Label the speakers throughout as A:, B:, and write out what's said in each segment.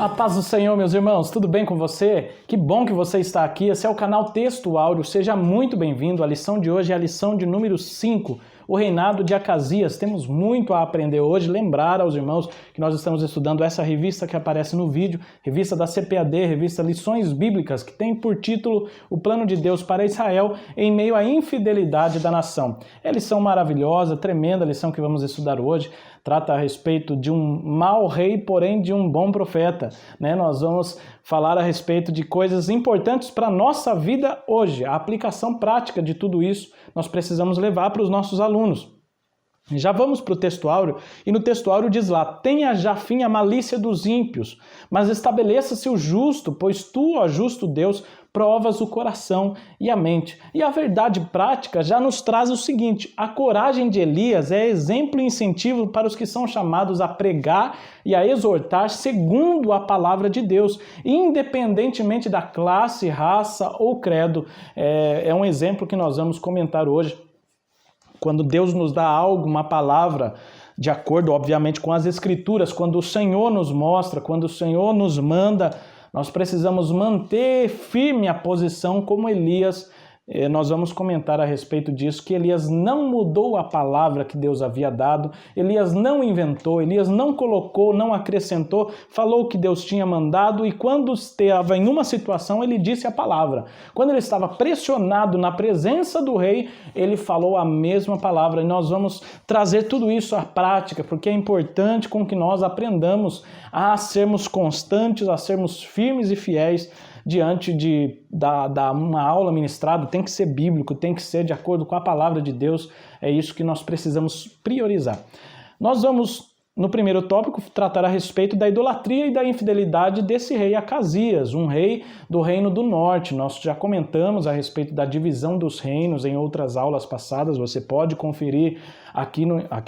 A: A paz do Senhor, meus irmãos, tudo bem com você? Que bom que você está aqui. Esse é o canal Texto Áureo. Seja muito bem-vindo. A lição de hoje é a lição de número 5, o reinado de Acasias. Temos muito a aprender hoje. Lembrar aos irmãos que nós estamos estudando essa revista que aparece no vídeo, revista da CPAD, revista Lições Bíblicas, que tem por título O Plano de Deus para Israel em meio à infidelidade da nação. É lição maravilhosa, tremenda lição que vamos estudar hoje. Trata a respeito de um mau rei, porém de um bom profeta. Nós vamos falar a respeito de coisas importantes para a nossa vida hoje. A aplicação prática de tudo isso nós precisamos levar para os nossos alunos. Já vamos para o texto áureo, e no texto áureo diz lá: tenha já fim a malícia dos ímpios, mas estabeleça-se o justo, pois tu, ó justo Deus, provas o coração e a mente. E a verdade prática já nos traz o seguinte: a coragem de Elias é exemplo e incentivo para os que são chamados a pregar e a exortar segundo a palavra de Deus, independentemente da classe, raça ou credo. É um exemplo que nós vamos comentar hoje. Quando Deus nos dá algo, uma palavra, de acordo, obviamente, com as Escrituras, quando o Senhor nos mostra, quando o Senhor nos manda, nós precisamos manter firme a posição como Elias. Nós vamos comentar a respeito disso, que Elias não mudou a palavra que Deus havia dado, Elias não inventou, Elias não colocou, não acrescentou, falou o que Deus tinha mandado, e quando estava em uma situação, ele disse a palavra. Quando ele estava pressionado na presença do rei, ele falou a mesma palavra, e nós vamos trazer tudo isso à prática, porque é importante com que nós aprendamos a sermos constantes, a sermos firmes e fiéis diante da uma aula ministrada. Tem que ser bíblico, tem que ser de acordo com a palavra de Deus. É isso que nós precisamos priorizar. Nós vamos, no primeiro tópico, tratar a respeito da idolatria e da infidelidade desse rei Acasias, um rei do reino do norte. Nós já comentamos a respeito da divisão dos reinos em outras aulas passadas. Você pode conferir aqui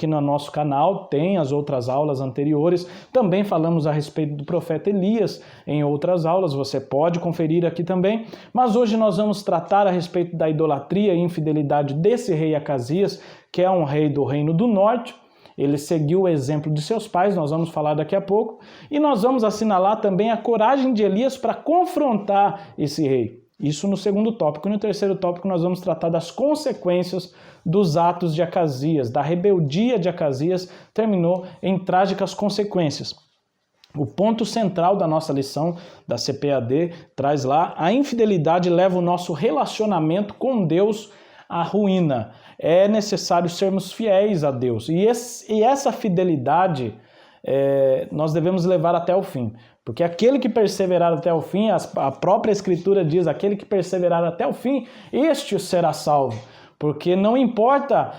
A: no nosso canal, tem as outras aulas anteriores. Também falamos a respeito do profeta Elias em outras aulas, você pode conferir aqui também. Mas hoje nós vamos tratar a respeito da idolatria e infidelidade desse rei Acasias, que é um rei do reino do norte. Ele seguiu o exemplo de seus pais, nós vamos falar daqui a pouco. E nós vamos assinalar também a coragem de Elias para confrontar esse rei. Isso no segundo tópico. E no terceiro tópico nós vamos tratar das consequências dos atos de Acasias, da rebeldia de Acasias, terminou em trágicas consequências. O ponto central da nossa lição da CPAD traz lá: a infidelidade leva o nosso relacionamento com Deus à ruína. É necessário sermos fiéis a Deus. E essa fidelidade nós devemos levar até o fim. Porque aquele que perseverar até o fim, a própria Escritura diz: aquele que perseverar até o fim, este será salvo. Porque não importa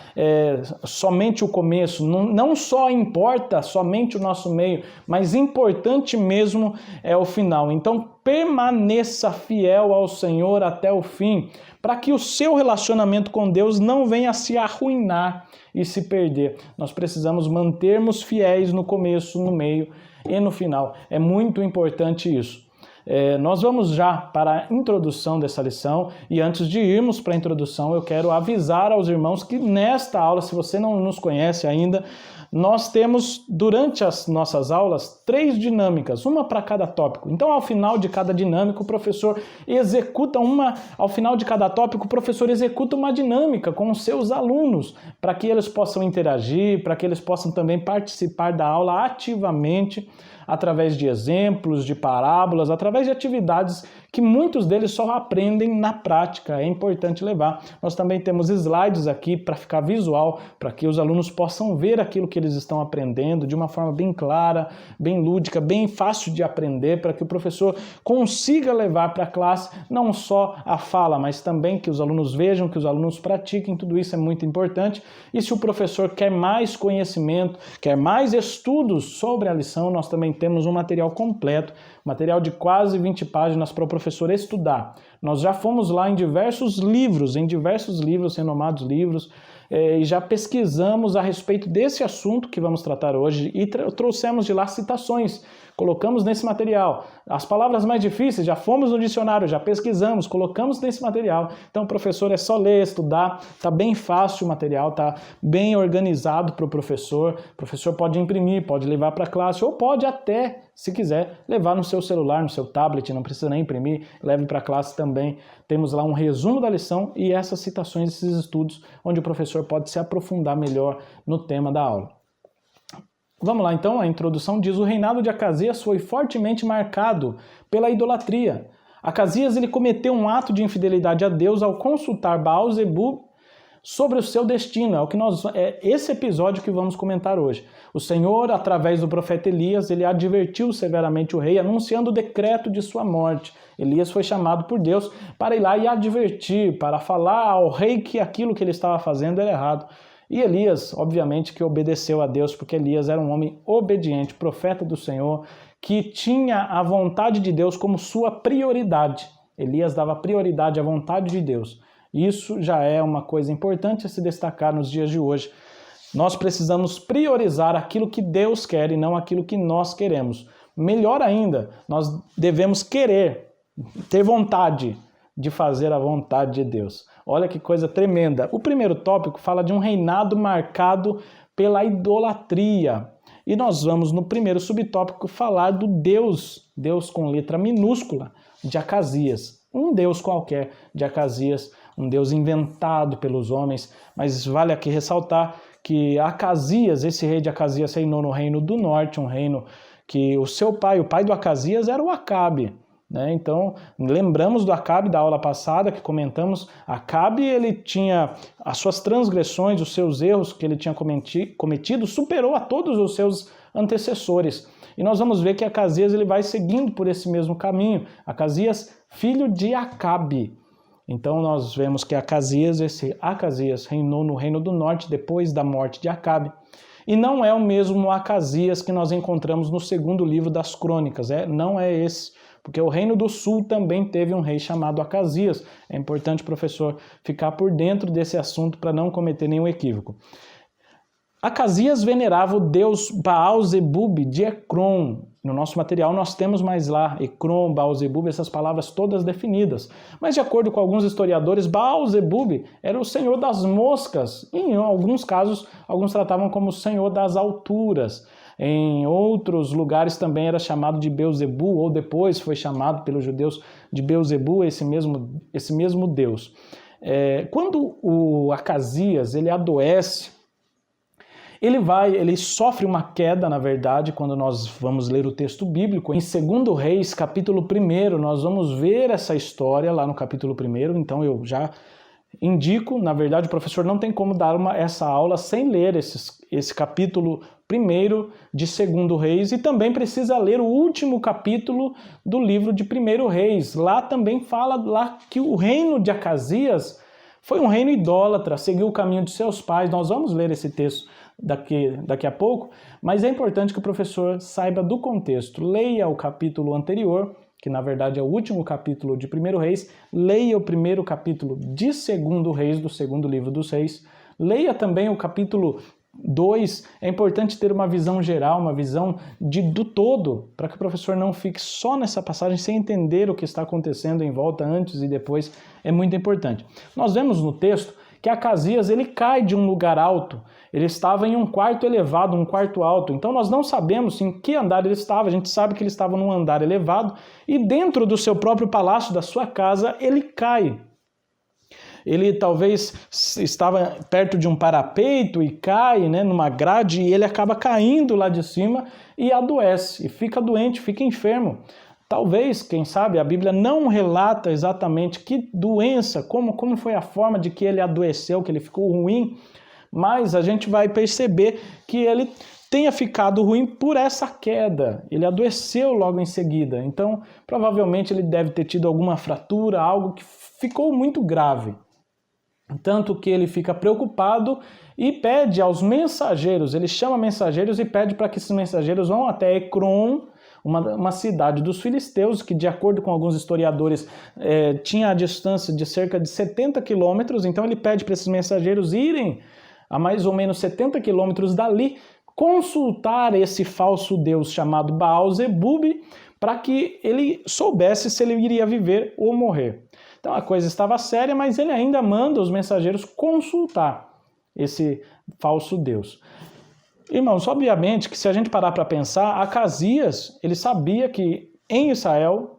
A: somente o começo, não só importa somente o nosso meio, mas importante mesmo é o final. Então permaneça fiel ao Senhor até o fim, para que o seu relacionamento com Deus não venha a se arruinar e se perder. Nós precisamos mantermos fiéis no começo, no meio e no final. É muito importante isso. Nós vamos já para a introdução dessa lição, e antes de irmos para a introdução, eu quero avisar aos irmãos que nesta aula, se você não nos conhece ainda, nós temos, durante as nossas aulas, 3 dinâmicas, uma para cada tópico. Então, ao final de cada dinâmica, o professor executa uma dinâmica com os seus alunos, para que eles possam interagir, para que eles possam também participar da aula ativamente, através de exemplos, de parábolas, através de atividades que muitos deles só aprendem na prática. É importante levar. Nós também temos slides aqui para ficar visual, para que os alunos possam ver aquilo que eles estão aprendendo de uma forma bem clara, bem lúdica, bem fácil de aprender, para que o professor consiga levar para a classe não só a fala, mas também que os alunos vejam, que os alunos pratiquem. Tudo isso é muito importante. E se o professor quer mais conhecimento, quer mais estudos sobre a lição, nós também temos um material completo, material de quase 20 páginas para o professor estudar. Nós já fomos lá em diversos livros, renomados livros, e já pesquisamos a respeito desse assunto que vamos tratar hoje e trouxemos de lá citações, colocamos nesse material. As palavras mais difíceis, já fomos no dicionário, já pesquisamos, colocamos nesse material. Então, professor, é só ler, estudar, está bem fácil o material, está bem organizado para o professor. O professor pode imprimir, pode levar para a classe, ou pode até, Se quiser, levar no seu celular, no seu tablet, não precisa nem imprimir, leve para a classe também. Temos lá um resumo da lição e essas citações, esses estudos, onde o professor pode se aprofundar melhor no tema da aula. Vamos lá então, a introdução diz: o reinado de Acasias foi fortemente marcado pela idolatria. Acasias ele cometeu um ato de infidelidade a Deus ao consultar Baal-zebub sobre o seu destino. É esse episódio que vamos comentar hoje. O Senhor, através do profeta Elias, ele advertiu severamente o rei, anunciando o decreto de sua morte. Elias foi chamado por Deus para ir lá e advertir, para falar ao rei que aquilo que ele estava fazendo era errado. E Elias, obviamente, que obedeceu a Deus, porque Elias era um homem obediente, profeta do Senhor, que tinha a vontade de Deus como sua prioridade. Elias dava prioridade à vontade de Deus. Isso já é uma coisa importante a se destacar nos dias de hoje. Nós precisamos priorizar aquilo que Deus quer e não aquilo que nós queremos. Melhor ainda, nós devemos querer, ter vontade de fazer a vontade de Deus. Olha que coisa tremenda. O primeiro tópico fala de um reinado marcado pela idolatria. E nós vamos no primeiro subtópico falar do Deus com letra minúscula, de Acasias. Um Deus qualquer de Acasias, um Deus inventado pelos homens, mas vale aqui ressaltar que Acasias, esse rei de Acasias, reinou no reino do norte, um reino que o seu pai, o pai do Acasias, era o Acabe. Então, lembramos do Acabe da aula passada que comentamos. Acabe, ele tinha as suas transgressões, os seus erros que ele tinha cometido, superou a todos os seus antecessores. E nós vamos ver que Acasias ele vai seguindo por esse mesmo caminho. Acasias, filho de Acabe. Então nós vemos que esse Acasias reinou no reino do norte depois da morte de Acabe. E não é o mesmo Acasias que nós encontramos no segundo livro das Crônicas, não é esse. Porque o reino do sul também teve um rei chamado Acasias. É importante, professor, ficar por dentro desse assunto para não cometer nenhum equívoco. Acasias venerava o deus Baal-zebub de Ecrom. No nosso material nós temos mais lá, Ecrom, Baal-zebub, essas palavras todas definidas. Mas de acordo com alguns historiadores, Baal-zebub era o senhor das moscas. Em alguns casos, alguns tratavam como o senhor das alturas. Em outros lugares também era chamado de Beuzebu, ou depois foi chamado pelos judeus de Beuzebu, esse mesmo Deus. Quando o Acasias ele adoece, ele sofre uma queda, na verdade, quando nós vamos ler o texto bíblico. Em 2 Reis, capítulo 1, nós vamos ver essa história lá no capítulo 1, então eu já indico, na verdade o professor não tem como dar essa aula sem ler esse capítulo 1 de 2 Reis, e também precisa ler o último capítulo do livro de 1 Reis. Lá também fala que o reino de Acasias foi um reino idólatra, seguiu o caminho de seus pais. Nós vamos ler esse texto daqui a pouco, mas é importante que o professor saiba do contexto. Leia o capítulo anterior, que na verdade é o último capítulo de 1 Reis, leia o primeiro capítulo de 2 Reis, do segundo livro dos Reis, leia também o capítulo 2, é importante ter uma visão geral, uma visão do todo, para que o professor não fique só nessa passagem sem entender o que está acontecendo em volta antes e depois, é muito importante. Nós vemos no texto que Acasias ele cai de um lugar alto, ele estava em um quarto elevado, um quarto alto, então nós não sabemos em que andar ele estava, a gente sabe que ele estava num andar elevado, e dentro do seu próprio palácio, da sua casa, ele cai. Ele talvez estava perto de um parapeito e cai, numa grade, e ele acaba caindo lá de cima e adoece, e fica doente, fica enfermo. Talvez, quem sabe, a Bíblia não relata exatamente que doença, como foi a forma de que ele adoeceu, que ele ficou ruim, mas a gente vai perceber que ele tenha ficado ruim por essa queda. Ele adoeceu logo em seguida, então provavelmente ele deve ter tido alguma fratura, algo que ficou muito grave. Tanto que ele fica preocupado e pede aos mensageiros, ele chama mensageiros e pede para que esses mensageiros vão até Ecrom, uma cidade dos filisteus, que de acordo com alguns historiadores tinha a distância de cerca de 70 quilômetros, então ele pede para esses mensageiros irem a mais ou menos 70 quilômetros dali, consultar esse falso deus chamado Baal-zebub, para que ele soubesse se ele iria viver ou morrer. Então a coisa estava séria, mas ele ainda manda os mensageiros consultar esse falso deus. Irmãos, obviamente que se a gente parar para pensar, Acasias, ele sabia que em Israel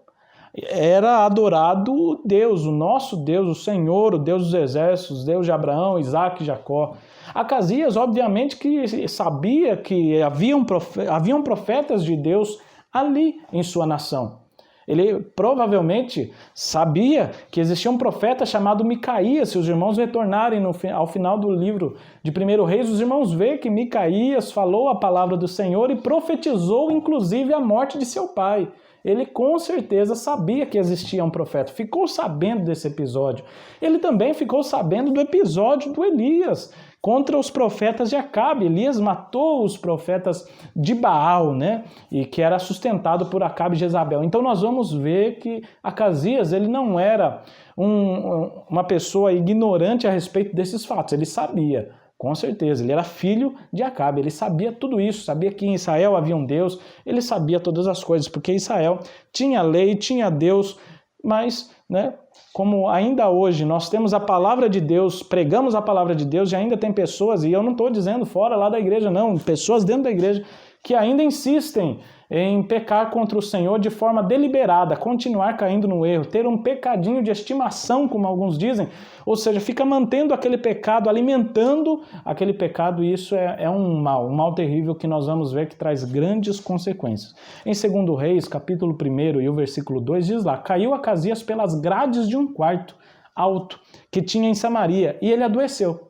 A: era adorado Deus, o nosso Deus, o Senhor, o Deus dos exércitos, Deus de Abraão, Isaac e Jacó. Acasias, obviamente, que sabia que haviam profetas de Deus ali em sua nação. Ele provavelmente sabia que existia um profeta chamado Micaías. Se os irmãos retornarem ao final do livro de 1 Reis, os irmãos veem que Micaías falou a palavra do Senhor e profetizou inclusive a morte de seu pai. Ele com certeza sabia que existia um profeta, ficou sabendo desse episódio. Ele também ficou sabendo do episódio do Elias contra os profetas de Acabe. Elias matou os profetas de Baal, né? E que era sustentado por Acabe e Jezabel. Então nós vamos ver que Acasias, ele não era uma pessoa ignorante a respeito desses fatos, ele sabia. Com certeza, ele era filho de Acabe, ele sabia tudo isso, sabia que em Israel havia um Deus, ele sabia todas as coisas, porque Israel tinha lei, tinha Deus, mas, né, como ainda hoje nós temos a palavra de Deus, pregamos a palavra de Deus e ainda tem pessoas, e eu não estou dizendo fora lá da igreja não, pessoas dentro da igreja que ainda insistem em pecar contra o Senhor de forma deliberada, continuar caindo no erro, ter um pecadinho de estimação, como alguns dizem, ou seja, fica mantendo aquele pecado, alimentando aquele pecado, e isso é um mal terrível que nós vamos ver que traz grandes consequências. Em 2 Reis, capítulo 1 e o versículo 2 diz lá, caiu Acasias pelas grades de um quarto alto que tinha em Samaria, e ele adoeceu.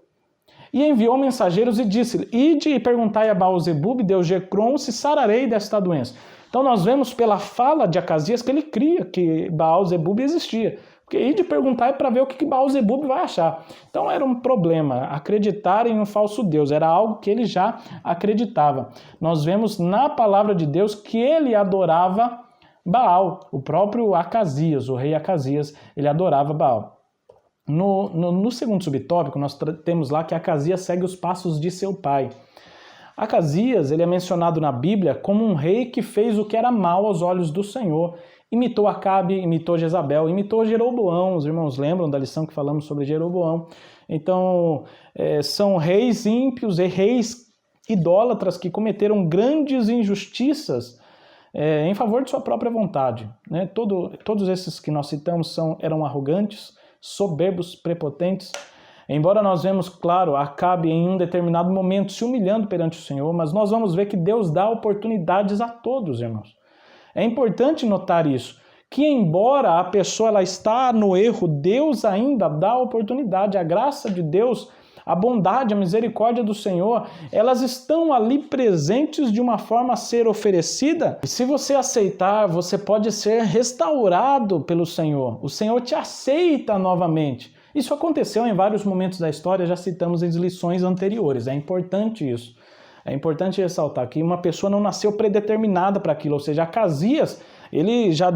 A: E enviou mensageiros e disse-lhe, ide e perguntai a Baal-zebub, deus de Ecrom, se sararei desta doença. Então nós vemos pela fala de Acasias que ele cria que Baal-zebub existia. Porque ide perguntar para ver o que Baal-zebub vai achar. Então era um problema, acreditar em um falso Deus, era algo que ele já acreditava. Nós vemos na palavra de Deus que ele adorava Baal, o próprio Acasias, o rei Acasias, ele adorava Baal. No segundo subtópico, nós temos lá que Acasias segue os passos de seu pai. Acasias, ele é mencionado na Bíblia como um rei que fez o que era mal aos olhos do Senhor. Imitou Acabe, imitou Jezabel, imitou Jeroboão. Os irmãos lembram da lição que falamos sobre Jeroboão? Então, são reis ímpios e reis idólatras que cometeram grandes injustiças em favor de sua própria vontade. Né? Todos esses que nós citamos eram arrogantes, soberbos, prepotentes. Embora nós vemos, claro, Acabe em um determinado momento se humilhando perante o Senhor, mas nós vamos ver que Deus dá oportunidades a todos, irmãos. É importante notar isso, que embora a pessoa ela está no erro, Deus ainda dá oportunidade, a graça de Deus, a bondade, a misericórdia do Senhor, elas estão ali presentes de uma forma a ser oferecida. E se você aceitar, você pode ser restaurado pelo Senhor. O Senhor te aceita novamente. Isso aconteceu em vários momentos da história, já citamos em lições anteriores. É importante isso. É importante ressaltar que uma pessoa não nasceu predeterminada para aquilo, ou seja, Acasias,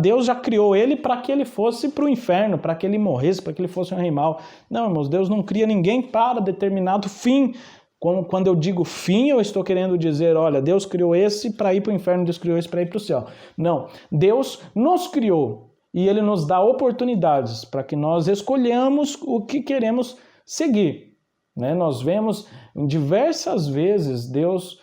A: Deus já criou ele para que ele fosse para o inferno, para que ele morresse, para que ele fosse um rei mau. Não, irmãos, Deus não cria ninguém para determinado fim. Quando eu digo fim, eu estou querendo dizer, olha, Deus criou esse para ir para o inferno, Deus criou esse para ir para o céu. Não, Deus nos criou e Ele nos dá oportunidades para que nós escolhamos o que queremos seguir. Né? Nós vemos diversas vezes Deus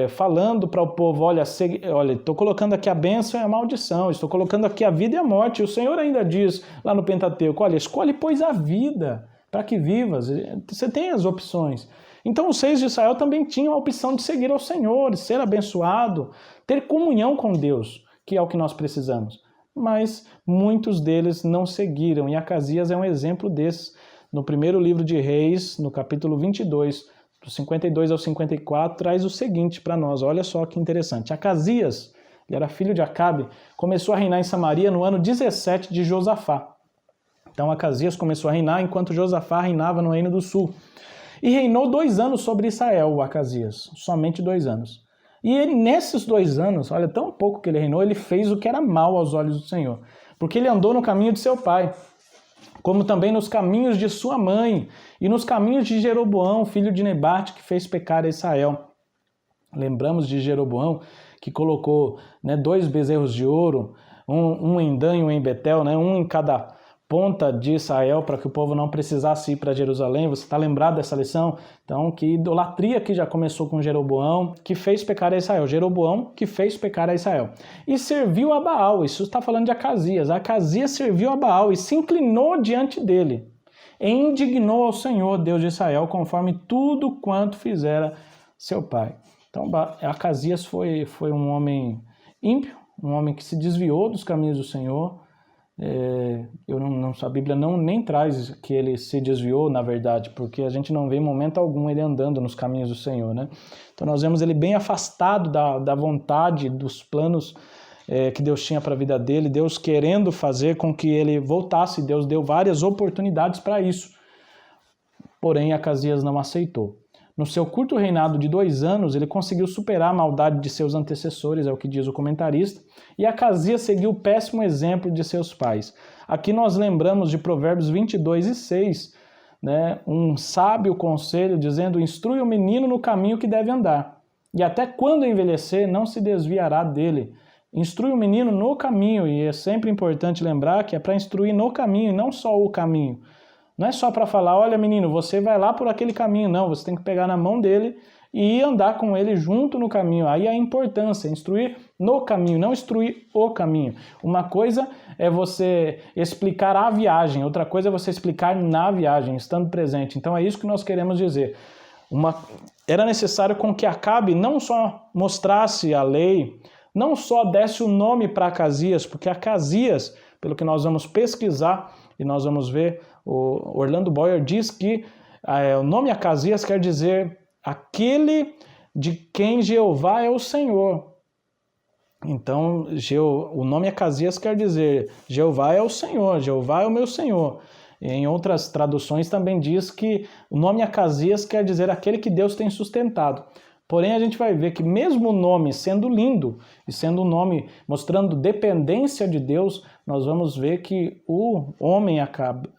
A: falando para o povo, olha, estou colocando aqui a bênção e a maldição, estou colocando aqui a vida e a morte. E o Senhor ainda diz lá no Pentateuco, olha, escolhe pois a vida para que vivas. Você tem as opções. Então os reis de Israel também tinham a opção de seguir ao Senhor, de ser abençoado, ter comunhão com Deus, que é o que nós precisamos. Mas muitos deles não seguiram, e Acasias é um exemplo desses. No primeiro livro de Reis, no capítulo 22, do 52 ao 54, traz o seguinte para nós, olha só que interessante. Acasias, ele era filho de Acabe, começou a reinar em Samaria no ano 17 de Josafá. Então Acasias começou a reinar enquanto Josafá reinava no Reino do Sul. E reinou 2 anos sobre Israel, o Acasias, somente 2 anos. E ele, nesses 2 anos, olha, tão pouco que ele reinou, ele fez o que era mal aos olhos do Senhor. Porque ele andou no caminho de seu pai, como também nos caminhos de sua mãe, e nos caminhos de Jeroboão, filho de Nebate, que fez pecar a Israel. Lembramos de Jeroboão, que colocou 2 bezerros de ouro, um em Dan e um em Betel, um em cada ponta de Israel para que o povo não precisasse ir para Jerusalém. Você está lembrado dessa lição? Então, que idolatria que já começou com Jeroboão, que fez pecar a Israel. Jeroboão que fez pecar a Israel. E serviu a Baal. Isso está falando de Acasias. Acasias serviu a Baal e se inclinou diante dele. E indignou ao Senhor, Deus de Israel, conforme tudo quanto fizera seu pai. Então, Acasias foi um homem ímpio, um homem que se desviou dos caminhos do Senhor. A Bíblia nem traz que ele se desviou, na verdade, porque a gente não vê em momento algum ele andando nos caminhos do Senhor, né? Então nós vemos ele bem afastado da vontade, dos planos que Deus tinha para a vida dele, Deus querendo fazer com que ele voltasse, Deus deu várias oportunidades para isso. Porém, Acasias não aceitou. No seu curto reinado de 2 anos, ele conseguiu superar a maldade de seus antecessores, é o que diz o comentarista, e Acasias seguiu o péssimo exemplo de seus pais. Aqui nós lembramos de Provérbios 22:6, né? Um sábio conselho dizendo: instrui o menino no caminho que deve andar, e até quando envelhecer não se desviará dele. Instrui o menino no caminho, e é sempre importante lembrar que é para instruir no caminho, não só o caminho. Não é só para falar, olha menino, você vai lá por aquele caminho, não, você tem que pegar na mão dele e andar com ele junto no caminho. Aí a importância, instruir no caminho, não instruir o caminho. Uma coisa é você explicar a viagem, outra coisa é você explicar na viagem, estando presente. Então é isso que nós queremos dizer. Era necessário com que Acabe não só mostrasse a lei, não só desse o nome para Acasias, porque Acasias, pelo que nós vamos pesquisar e nós vamos ver, o Orlando Boyer diz que o nome Acasias quer dizer aquele de quem Jeová é o Senhor. Então, o nome Acasias quer dizer Jeová é o Senhor, Jeová é o meu Senhor. E em outras traduções também diz que o nome Acasias quer dizer aquele que Deus tem sustentado. Porém, a gente vai ver que mesmo o nome sendo lindo e sendo um nome mostrando dependência de Deus, nós vamos ver que o homem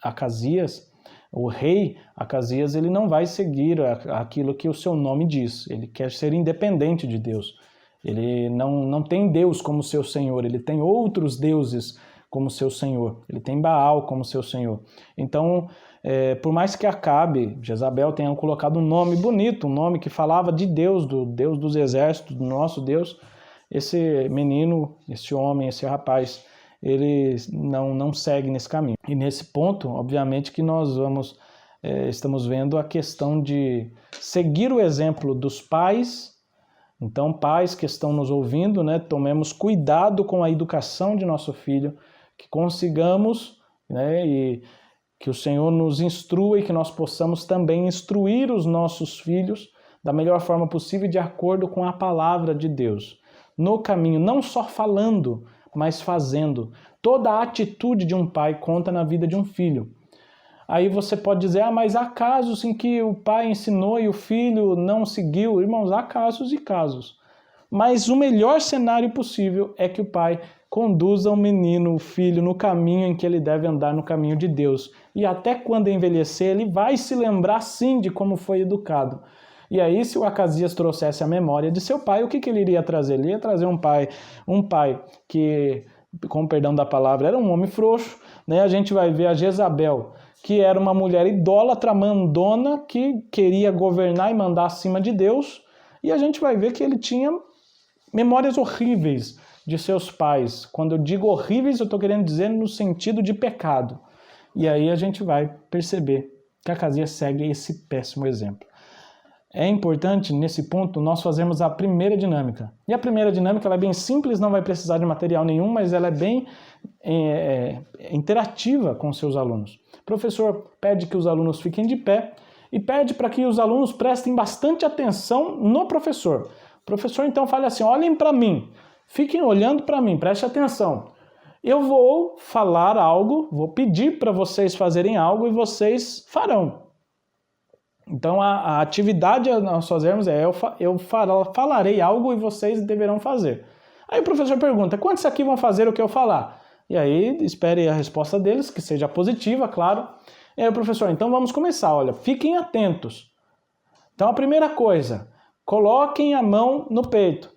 A: Acasias, o rei Acasias, ele não vai seguir aquilo que o seu nome diz. Ele quer ser independente de Deus. Ele não tem Deus como seu Senhor, ele tem outros deuses como seu Senhor. Ele tem Baal como seu Senhor. Então, por mais que Acabe, Jezabel, tenham colocado um nome bonito, um nome que falava de Deus, do Deus dos exércitos, do nosso Deus, esse menino, esse homem, esse rapaz, ele não segue nesse caminho. E nesse ponto, obviamente, que nós estamos vendo a questão de seguir o exemplo dos pais. Então, pais que estão nos ouvindo, né, tomemos cuidado com a educação de nosso filho, que consigamos, né, e que o Senhor nos instrua e que nós possamos também instruir os nossos filhos da melhor forma possível, de acordo com a palavra de Deus. No caminho, não só falando, mas fazendo. Toda a atitude de um pai conta na vida de um filho. Aí você pode dizer, mas há casos em que o pai ensinou e o filho não seguiu. Irmãos, há casos e casos. Mas o melhor cenário possível é que o pai conduza o menino, o filho, no caminho em que ele deve andar, no caminho de Deus. E até quando envelhecer, ele vai se lembrar sim de como foi educado. E aí, se o Acasias trouxesse a memória de seu pai, o que ele iria trazer? Ele ia trazer um pai que, com perdão da palavra, era um homem frouxo, né? A gente vai ver a Jezabel, que era uma mulher idólatra, mandona, que queria governar e mandar acima de Deus. E a gente vai ver que ele tinha memórias horríveis de seus pais. Quando eu digo horríveis, eu estou querendo dizer no sentido de pecado. E aí a gente vai perceber que Acasias segue esse péssimo exemplo. É importante, nesse ponto, nós fazermos a primeira dinâmica. E a primeira dinâmica ela é bem simples, não vai precisar de material nenhum, mas ela é bem interativa com os seus alunos. O professor pede que os alunos fiquem de pé e pede para que os alunos prestem bastante atenção no professor. O professor então fala assim, olhem para mim, fiquem olhando para mim, prestem atenção. Eu vou falar algo, vou pedir para vocês fazerem algo e vocês farão. Então a atividade a nós fazermos é eu falarei algo e vocês deverão fazer. Aí o professor pergunta, quantos aqui vão fazer o que eu falar? E aí espere a resposta deles, que seja positiva, claro. E aí o professor, então vamos começar, olha, fiquem atentos. Então a primeira coisa, coloquem a mão no peito.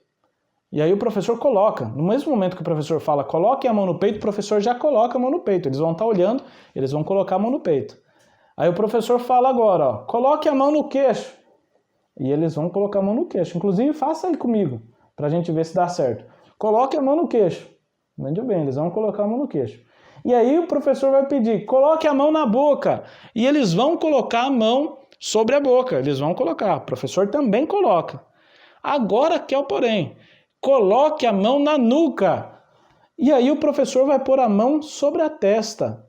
A: E aí o professor coloca, no mesmo momento que o professor fala, coloque a mão no peito, o professor já coloca a mão no peito. Eles vão estar olhando, eles vão colocar a mão no peito. Aí o professor fala agora, ó, coloque a mão no queixo. E eles vão colocar a mão no queixo. Inclusive, faça aí comigo, pra gente ver se dá certo. Coloque a mão no queixo. Muito bem, eles vão colocar a mão no queixo. E aí o professor vai pedir, coloque a mão na boca. E eles vão colocar a mão sobre a boca. Eles vão colocar. O professor também coloca. Agora que é o porém. Coloque a mão na nuca. E aí o professor vai pôr a mão sobre a testa.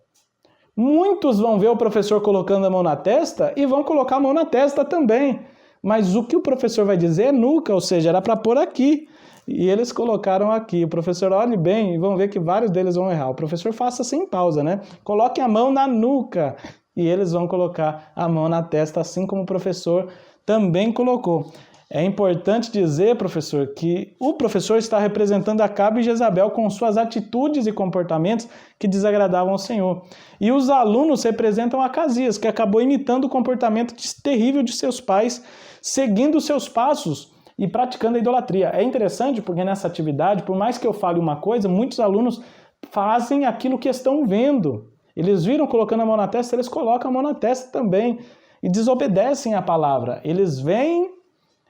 A: Muitos vão ver o professor colocando a mão na testa e vão colocar a mão na testa também. Mas o que o professor vai dizer é nuca, ou seja, era para pôr aqui. E eles colocaram aqui. O professor olhe bem e vão ver que vários deles vão errar. O professor faça sem pausa, né? Coloque a mão na nuca. E eles vão colocar a mão na testa, assim como o professor também colocou. É importante dizer, professor, que o professor está representando Acabe e Jezabel com suas atitudes e comportamentos que desagradavam ao Senhor. E os alunos representam Acasias, que acabou imitando o comportamento terrível de seus pais, seguindo seus passos e praticando a idolatria. É interessante porque nessa atividade, por mais que eu fale uma coisa, muitos alunos fazem aquilo que estão vendo. Eles viram colocando a mão na testa, eles colocam a mão na testa também e desobedecem a palavra. Eles veem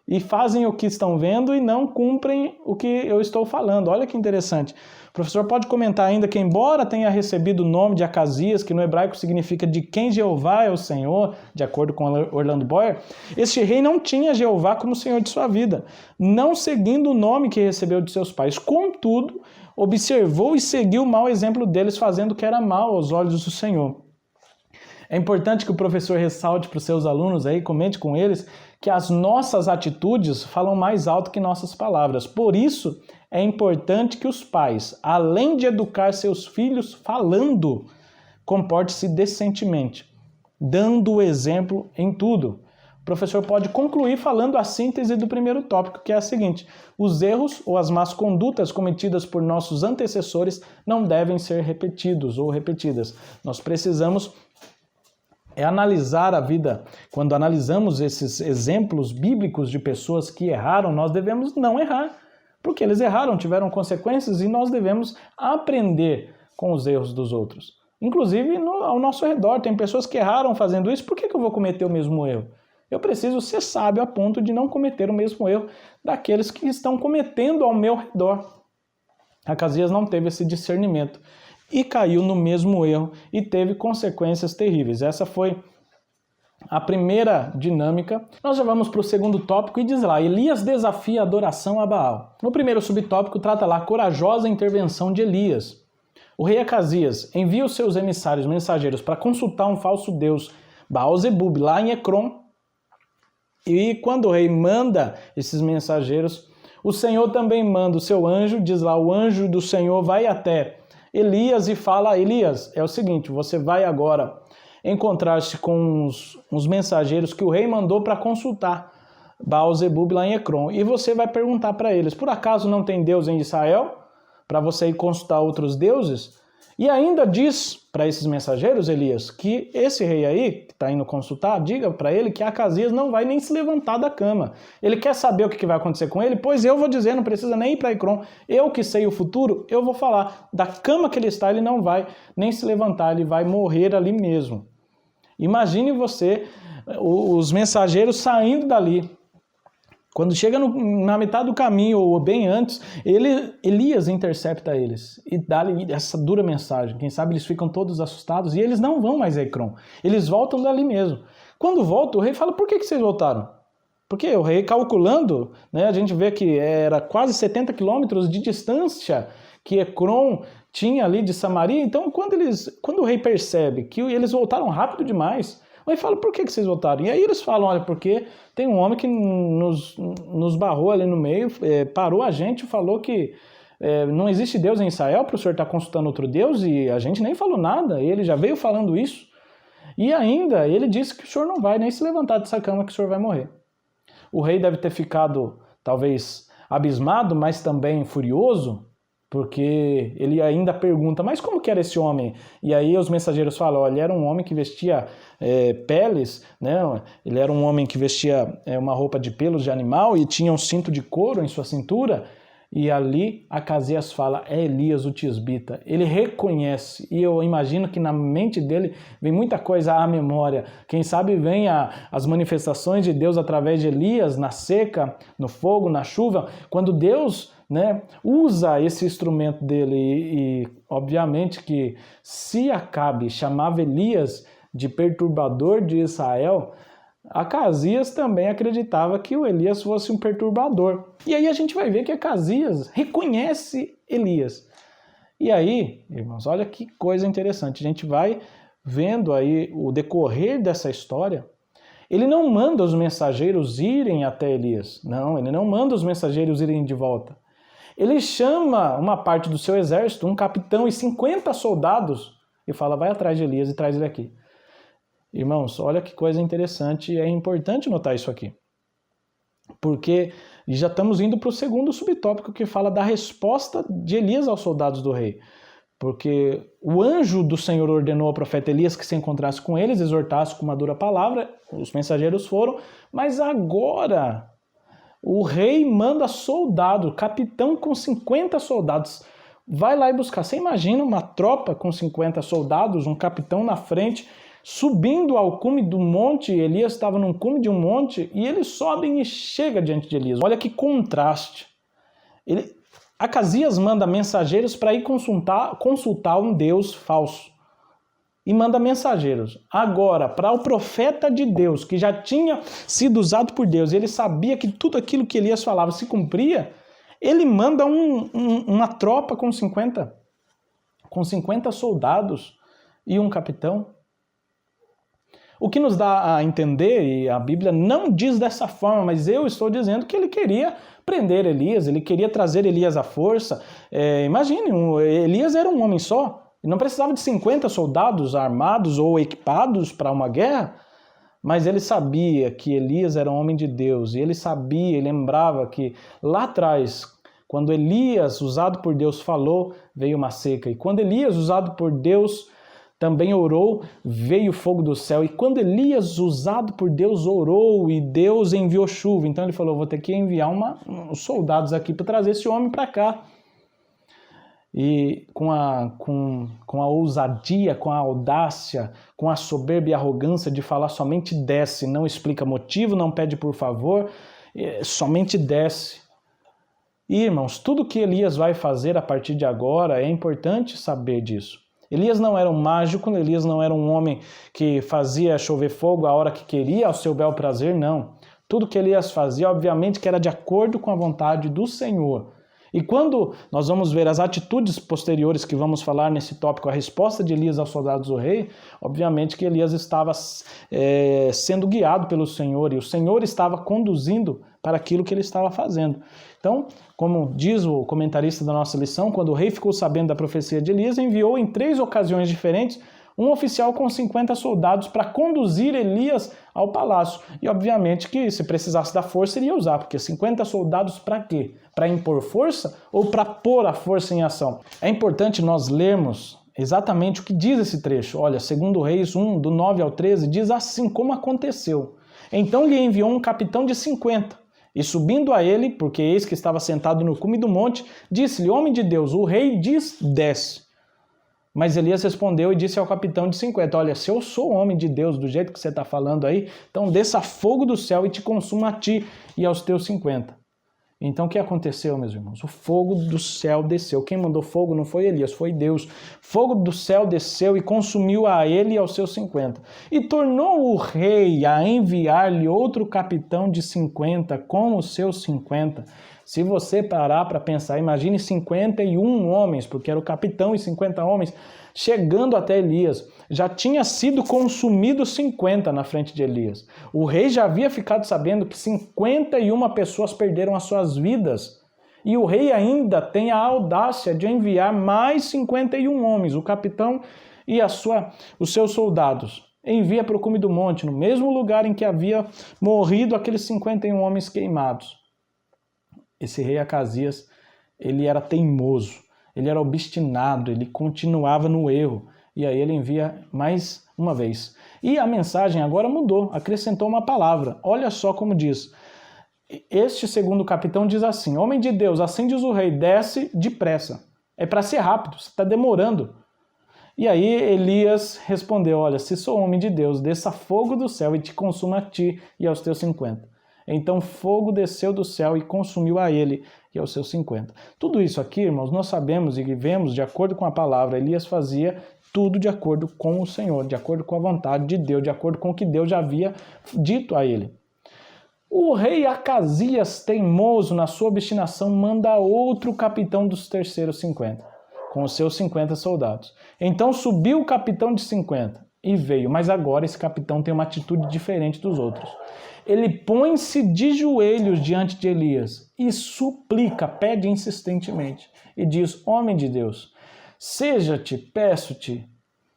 A: e fazem o que estão vendo e não cumprem o que eu estou falando. Olha que interessante. O professor pode comentar ainda que, embora tenha recebido o nome de Acasias, que no hebraico significa de quem Jeová é o Senhor, de acordo com Orlando Boyer, este rei não tinha Jeová como Senhor de sua vida, não seguindo o nome que recebeu de seus pais. Contudo, observou e seguiu o mau exemplo deles, fazendo o que era mal aos olhos do Senhor. É importante que o professor ressalte para os seus alunos aí, comente com eles, que as nossas atitudes falam mais alto que nossas palavras. Por isso, é importante que os pais, além de educar seus filhos falando, comporte-se decentemente, dando o exemplo em tudo. O professor pode concluir falando a síntese do primeiro tópico, que é a seguinte: os erros ou as más condutas cometidas por nossos antecessores não devem ser repetidos ou repetidas. Nós precisamos analisar a vida. Quando analisamos esses exemplos bíblicos de pessoas que erraram, nós devemos não errar, porque eles erraram, tiveram consequências e nós devemos aprender com os erros dos outros. Inclusive ao nosso redor, tem pessoas que erraram fazendo isso, por que eu vou cometer o mesmo erro? Eu preciso ser sábio a ponto de não cometer o mesmo erro daqueles que estão cometendo ao meu redor. Acasias não teve esse discernimento e caiu no mesmo erro e teve consequências terríveis. Essa foi a primeira dinâmica. Nós já vamos para o segundo tópico e diz lá: Elias desafia a adoração a Baal. No primeiro subtópico trata lá a corajosa intervenção de Elias. O rei Acasias envia os seus emissários, mensageiros, para consultar um falso deus, Baal-zebub, lá em Ecrom. E quando o rei manda esses mensageiros, o Senhor também manda o seu anjo, diz lá, o anjo do Senhor vai até Elias e fala: Elias, é o seguinte, você vai agora encontrar-se com uns mensageiros que o rei mandou para consultar Baal-zebub lá em Ecrom. E você vai perguntar para eles: por acaso não tem Deus em Israel? Para você ir consultar outros deuses? E ainda diz para esses mensageiros, Elias, que esse rei aí, que está indo consultar, diga para ele que Acasias não vai nem se levantar da cama. Ele quer saber o que vai acontecer com ele? Pois eu vou dizer, não precisa nem ir para Ecrom. Eu que sei o futuro, eu vou falar. Da cama que ele está, ele não vai nem se levantar, ele vai morrer ali mesmo. Imagine você, os mensageiros saindo dali. Quando chega na metade do caminho, ou bem antes, Elias intercepta eles e dá-lhe essa dura mensagem. Quem sabe eles ficam todos assustados e eles não vão mais a Ecrom. Eles voltam dali mesmo. Quando voltam, o rei fala: por que vocês voltaram? Porque o rei, calculando, né, a gente vê que era quase 70 quilômetros de distância que Ecrom tinha ali de Samaria. Então, quando o rei percebe que eles voltaram rápido demais, o rei fala: por que vocês voltaram? E aí eles falam: olha, porque tem um homem que nos barrou ali no meio, parou a gente e falou que não existe Deus em Israel, para o senhor estar consultando outro Deus, e a gente nem falou nada, ele já veio falando isso. E ainda ele disse que o senhor não vai nem se levantar dessa cama, que o senhor vai morrer. O rei deve ter ficado, talvez, abismado, mas também furioso, porque ele ainda pergunta: mas como que era esse homem? E aí os mensageiros falam: olha, ele era um homem que vestia peles, né? Ele era um homem que vestia uma roupa de pelos de animal e tinha um cinto de couro em sua cintura. E ali Acasias fala, é Elias o tisbita. Ele reconhece, e eu imagino que na mente dele vem muita coisa à memória. Quem sabe vem as manifestações de Deus através de Elias, na seca, no fogo, na chuva, quando Deus, né, usa esse instrumento dele. E obviamente que se Acabe chamava Elias de perturbador de Israel, Acasias também acreditava que o Elias fosse um perturbador. E aí a gente vai ver que Acasias reconhece Elias. E aí, irmãos, olha que coisa interessante. A gente vai vendo aí o decorrer dessa história. Ele não manda os mensageiros irem até Elias. Não, ele não manda os mensageiros irem de volta. Ele chama uma parte do seu exército, um capitão e 50 soldados, e fala, vai atrás de Elias e traz ele aqui. Irmãos, olha que coisa interessante, e é importante notar isso aqui. Porque já estamos indo para o segundo subtópico que fala da resposta de Elias aos soldados do rei. Porque o anjo do Senhor ordenou ao profeta Elias que se encontrasse com eles, exortasse com uma dura palavra, os mensageiros foram, mas agora o rei manda soldado, capitão com 50 soldados, vai lá e buscar. Você imagina uma tropa com 50 soldados, um capitão na frente, subindo ao cume do monte. Elias estava num cume de um monte e eles sobem e chega diante de Elias. Olha que contraste. Acasias manda mensageiros para ir consultar um Deus falso. E manda mensageiros. Agora, para o profeta de Deus, que já tinha sido usado por Deus, ele sabia que tudo aquilo que Elias falava se cumpria, ele manda uma tropa com 50 soldados e um capitão. O que nos dá a entender, e a Bíblia não diz dessa forma, mas eu estou dizendo que ele queria prender Elias, ele queria trazer Elias à força. Imagine, Elias era um homem só, não precisava de 50 soldados armados ou equipados para uma guerra, mas ele sabia que Elias era um homem de Deus, e ele sabia, ele lembrava que lá atrás, quando Elias, usado por Deus, falou, veio uma seca, e quando Elias, usado por Deus, também orou, veio fogo do céu. E quando Elias, usado por Deus, orou e Deus enviou chuva, então ele falou, vou ter que enviar uns soldados aqui para trazer esse homem para cá. E com a ousadia, com a audácia, com a soberba e arrogância de falar somente desce, não explica motivo, não pede por favor, somente desce. E, irmãos, tudo que Elias vai fazer a partir de agora, é importante saber disso. Elias não era um mágico, Elias não era um homem que fazia chover fogo a hora que queria, ao seu bel prazer, não. Tudo que Elias fazia, obviamente, que era de acordo com a vontade do Senhor. E quando nós vamos ver as atitudes posteriores que vamos falar nesse tópico, a resposta de Elias aos soldados do rei, obviamente que Elias estava sendo guiado pelo Senhor, e o Senhor estava conduzindo para aquilo que ele estava fazendo. Então, como diz o comentarista da nossa lição, quando o rei ficou sabendo da profecia de Elias, enviou em 3 ocasiões diferentes um oficial com 50 soldados para conduzir Elias ao palácio. E obviamente que se precisasse da força, ele ia usar, porque 50 soldados para quê? Para impor força ou para pôr a força em ação? É importante nós lermos exatamente o que diz esse trecho. Olha, 2 Reis 1, do 9 ao 13, diz assim como aconteceu. Então lhe enviou um capitão de 50, e subindo a ele, porque eis que estava sentado no cume do monte, disse-lhe, homem de Deus, o rei diz, desce. Mas Elias respondeu e disse ao capitão de 50, olha, se eu sou homem de Deus do jeito que você está falando aí, então desça fogo do céu e te consuma a ti e aos teus 50. Então o que aconteceu, meus irmãos? O fogo do céu desceu. Quem mandou fogo não foi Elias, foi Deus. Fogo do céu desceu e consumiu a ele e aos seus 50. E tornou o rei a enviar-lhe outro capitão de 50 com os seus 50. Se você parar para pensar, imagine 51 homens, porque era o capitão e 50 homens, chegando até Elias. Já tinha sido consumido 50 na frente de Elias. O rei já havia ficado sabendo que 51 pessoas perderam as suas vidas. E o rei ainda tem a audácia de enviar mais 51 homens, o capitão e os seus soldados. Envia para o cume do monte, no mesmo lugar em que havia morrido aqueles 51 homens queimados. Esse rei Acasias, ele era teimoso, ele era obstinado, ele continuava no erro. E aí ele envia mais uma vez. E a mensagem agora mudou, acrescentou uma palavra. Olha só como diz. Este segundo capitão diz assim: homem de Deus, assim diz o rei, desce depressa. É para ser rápido, você está demorando. E aí Elias respondeu: olha, se sou homem de Deus, desça fogo do céu e te consuma a ti e aos teus 50. Então fogo desceu do céu e consumiu a ele e aos seus 50. Tudo isso aqui, irmãos, nós sabemos e vemos de acordo com a palavra. Elias fazia tudo de acordo com o Senhor, de acordo com a vontade de Deus, de acordo com o que Deus já havia dito a ele. O rei Acasias, teimoso na sua obstinação, manda outro capitão dos terceiros 50, com os seus 50 soldados. Então subiu o capitão de 50 e veio, mas agora esse capitão tem uma atitude diferente dos outros. Ele põe-se de joelhos diante de Elias e suplica, pede insistentemente, e diz: homem de Deus, seja-te, peço-te,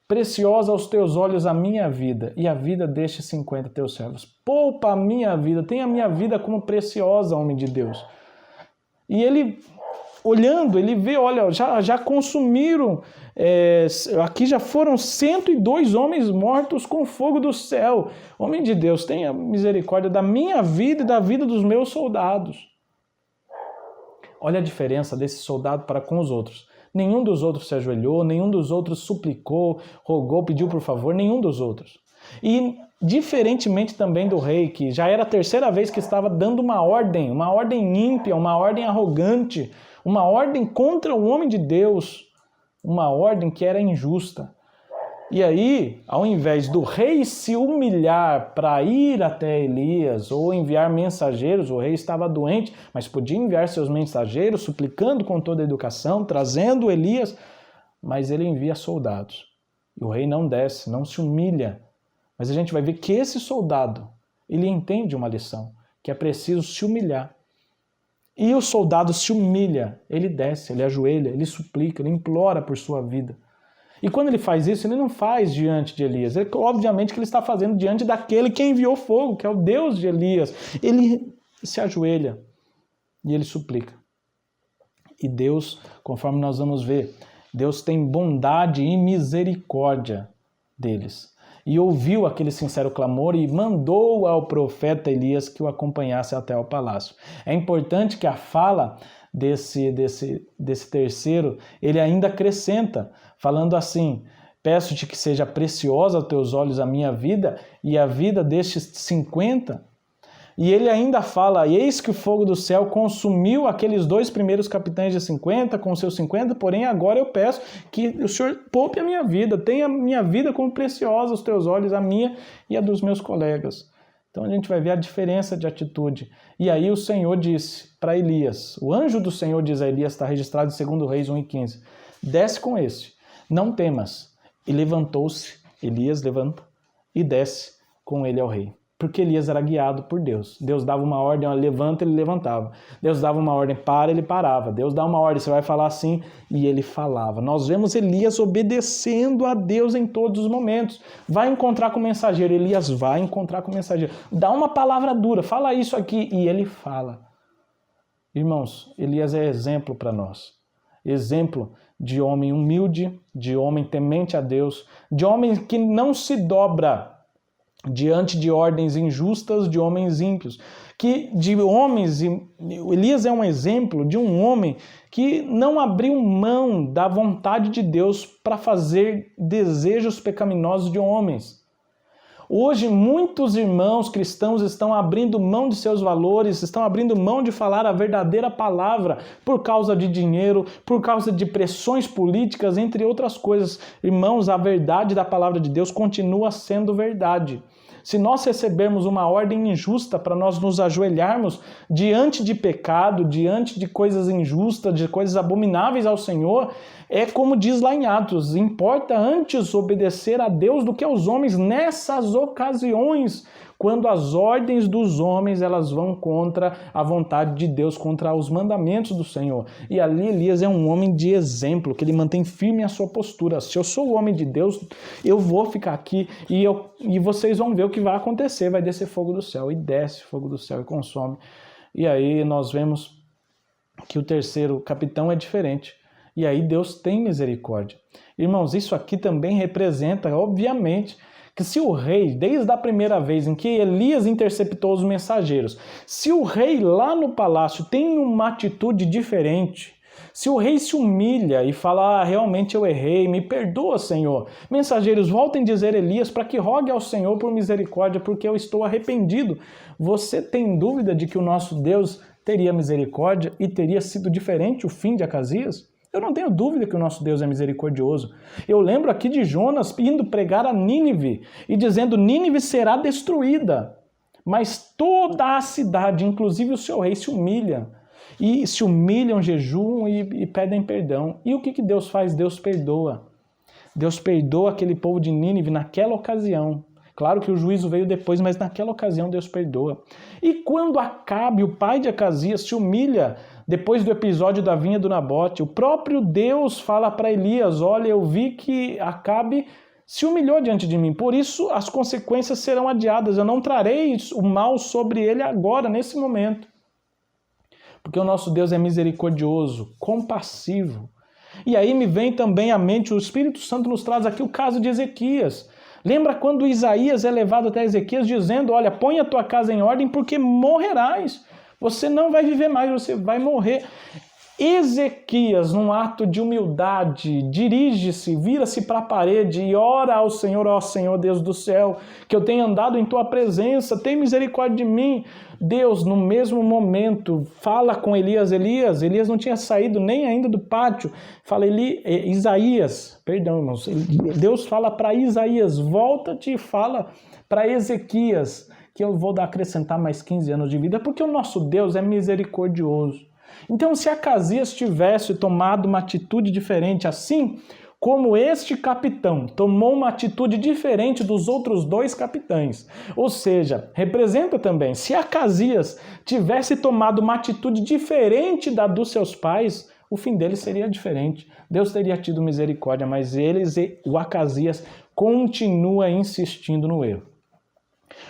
A: preciosa aos teus olhos a minha vida e a vida destes 50 teus servos. Poupa a minha vida, tenha a minha vida como preciosa, homem de Deus. E ele, olhando, ele vê, olha, já consumiram, aqui já foram 102 homens mortos com fogo do céu. Homem de Deus, tenha misericórdia da minha vida e da vida dos meus soldados. Olha a diferença desse soldado para com os outros. Nenhum dos outros se ajoelhou, nenhum dos outros suplicou, rogou, pediu por favor, nenhum dos outros. E diferentemente também do rei, que já era a terceira vez que estava dando uma ordem ímpia, uma ordem arrogante, uma ordem contra o homem de Deus, uma ordem que era injusta. E aí, ao invés do rei se humilhar para ir até Elias ou enviar mensageiros, o rei estava doente, mas podia enviar seus mensageiros, suplicando com toda a educação, trazendo Elias, mas ele envia soldados. E o rei não desce, não se humilha. Mas a gente vai ver que esse soldado, ele entende uma lição, que é preciso se humilhar. E o soldado se humilha, ele desce, ele ajoelha, ele suplica, ele implora por sua vida. E quando ele faz isso, ele não faz diante de Elias. Obviamente que ele está fazendo diante daquele que enviou fogo, que é o Deus de Elias. Ele se ajoelha e ele suplica. E Deus, conforme nós vamos ver, Deus tem bondade e misericórdia deles. E ouviu aquele sincero clamor e mandou ao profeta Elias que o acompanhasse até o palácio. É importante que a fala desse terceiro, ele ainda acrescenta, falando assim: peço-te que seja preciosa aos teus olhos a minha vida e a vida destes 50. E ele ainda fala: eis que o fogo do céu consumiu aqueles dois primeiros capitães de 50 com seus 50, porém agora eu peço que o Senhor poupe a minha vida, tenha a minha vida como preciosa aos teus olhos, a minha e a dos meus colegas. Então a gente vai ver a diferença de atitude. E aí o Senhor disse para Elias, o anjo do Senhor diz a Elias, está registrado em 2 Reis 1:15, desce com este, não temas. E levantou-se, Elias levanta e desce com ele ao rei. Porque Elias era guiado por Deus. Deus dava uma ordem, ó, levanta, ele levantava. Deus dava uma ordem, para, ele parava. Deus dá uma ordem, você vai falar assim, e ele falava. Nós vemos Elias obedecendo a Deus em todos os momentos. Vai encontrar com o mensageiro, Elias vai encontrar com o mensageiro. Dá uma palavra dura, fala isso aqui, e ele fala. Irmãos, Elias é exemplo para nós. Exemplo de homem humilde, de homem temente a Deus, de homem que não se dobra diante de ordens injustas de homens ímpios, Elias é um exemplo de um homem que não abriu mão da vontade de Deus para fazer desejos pecaminosos de homens. Hoje, muitos irmãos cristãos estão abrindo mão de seus valores, estão abrindo mão de falar a verdadeira palavra por causa de dinheiro, por causa de pressões políticas, entre outras coisas. Irmãos, a verdade da palavra de Deus continua sendo verdade. Se nós recebermos uma ordem injusta para nós nos ajoelharmos diante de pecado, diante de coisas injustas, de coisas abomináveis ao Senhor, é como diz lá em Atos, importa antes obedecer a Deus do que aos homens nessas ocasiões, quando as ordens dos homens elas vão contra a vontade de Deus, contra os mandamentos do Senhor. E ali Elias é um homem de exemplo, que ele mantém firme a sua postura. Se eu sou o homem de Deus, eu vou ficar aqui e vocês vão ver o que vai acontecer. Vai descer fogo do céu, e desce fogo do céu e consome. E aí nós vemos que o terceiro capitão é diferente. E aí Deus tem misericórdia. Irmãos, isso aqui também representa, obviamente, que se o rei, desde a primeira vez em que Elias interceptou os mensageiros, se o rei lá no palácio tem uma atitude diferente, se o rei se humilha e fala, realmente eu errei, me perdoa, Senhor. Mensageiros, voltem dizer Elias para que rogue ao Senhor por misericórdia, porque eu estou arrependido. Você tem dúvida de que o nosso Deus teria misericórdia e teria sido diferente o fim de Acasias? Eu não tenho dúvida que o nosso Deus é misericordioso. Eu lembro aqui de Jonas indo pregar a Nínive e dizendo, Nínive será destruída. Mas toda a cidade, inclusive o seu rei, se humilha. E se humilham, jejuam e pedem perdão. E o que Deus faz? Deus perdoa. Deus perdoa aquele povo de Nínive naquela ocasião. Claro que o juízo veio depois, mas naquela ocasião Deus perdoa. E quando Acabe, o pai de Acasias, se humilha, depois do episódio da vinha do Nabote, o próprio Deus fala para Elias, olha, eu vi que Acabe se humilhou diante de mim, por isso as consequências serão adiadas, eu não trarei o mal sobre ele agora, nesse momento. Porque o nosso Deus é misericordioso, compassivo. E aí me vem também à mente, o Espírito Santo nos traz aqui o caso de Ezequias. Lembra quando Isaías é levado até Ezequias dizendo, olha, põe a tua casa em ordem porque morrerás. Você não vai viver mais, você vai morrer. Ezequias, num ato de humildade, dirige-se, vira-se para a parede e ora ao Senhor, ó Senhor Deus do céu, que eu tenha andado em tua presença, tem misericórdia de mim. Deus, no mesmo momento, fala com Elias. Elias não tinha saído nem ainda do pátio. Fala, Isaías, perdão, irmãos, Deus fala para Isaías, volta-te e fala para Ezequias, que eu vou acrescentar mais 15 anos de vida, porque o nosso Deus é misericordioso. Então, se Acasias tivesse tomado uma atitude diferente, assim como este capitão tomou uma atitude diferente dos outros dois capitães, ou seja, representa também, se Acasias tivesse tomado uma atitude diferente da dos seus pais, o fim deles seria diferente. Deus teria tido misericórdia, mas o Acasias continua insistindo no erro.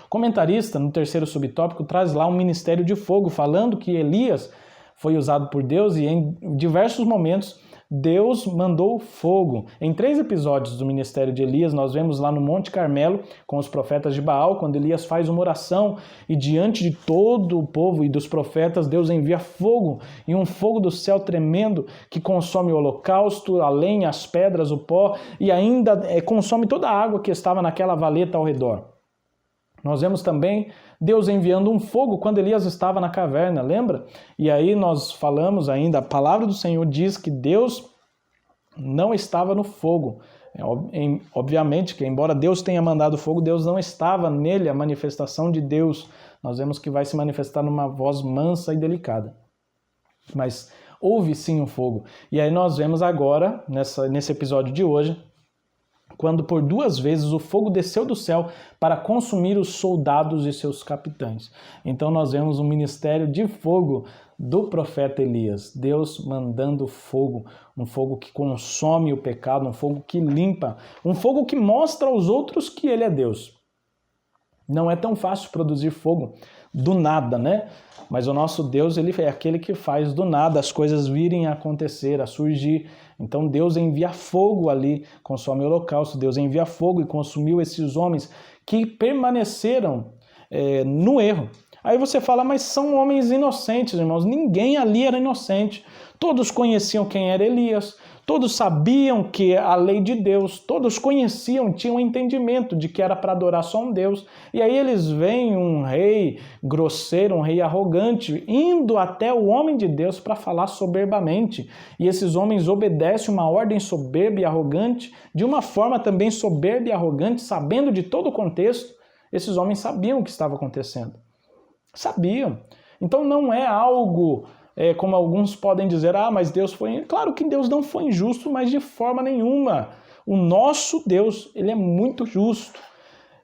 A: O comentarista, no terceiro subtópico, traz lá um ministério de fogo, falando que Elias foi usado por Deus e em diversos momentos Deus mandou fogo. Em 3 episódios do ministério de Elias, nós vemos lá no Monte Carmelo, com os profetas de Baal, quando Elias faz uma oração e diante de todo o povo e dos profetas, Deus envia fogo, e um fogo do céu tremendo que consome o holocausto, a lenha, as pedras, o pó, e ainda consome toda a água que estava naquela valeta ao redor. Nós vemos também Deus enviando um fogo quando Elias estava na caverna, lembra? E aí nós falamos ainda, a palavra do Senhor diz que Deus não estava no fogo. Obviamente que, embora Deus tenha mandado fogo, Deus não estava nele, a manifestação de Deus. Nós vemos que vai se manifestar numa voz mansa e delicada. Mas houve sim um fogo. E aí nós vemos agora, nesse episódio de hoje, quando por 2 vezes o fogo desceu do céu para consumir os soldados e seus capitães. Então nós vemos um ministério de fogo do profeta Elias, Deus mandando fogo, um fogo que consome o pecado, um fogo que limpa, um fogo que mostra aos outros que ele é Deus. Não é tão fácil produzir fogo do nada, né? Mas o nosso Deus, ele é aquele que faz do nada as coisas virem a acontecer, a surgir. Então Deus envia fogo ali, consome o holocausto. Deus envia fogo e consumiu esses homens que permaneceram no erro. Aí você fala, mas são homens inocentes, irmãos. Ninguém ali era inocente. Todos conheciam quem era Elias. Todos sabiam que a lei de Deus, todos conheciam, tinham entendimento de que era para adorar só um Deus. E aí eles veem um rei grosseiro, um rei arrogante, indo até o homem de Deus para falar soberbamente. E esses homens obedecem uma ordem soberba e arrogante, de uma forma também soberba e arrogante, sabendo de todo o contexto. Esses homens sabiam o que estava acontecendo. Sabiam. Então não é algo... como alguns podem dizer, mas Deus foi... Claro que Deus não foi injusto, mas de forma nenhuma. O nosso Deus, ele é muito justo.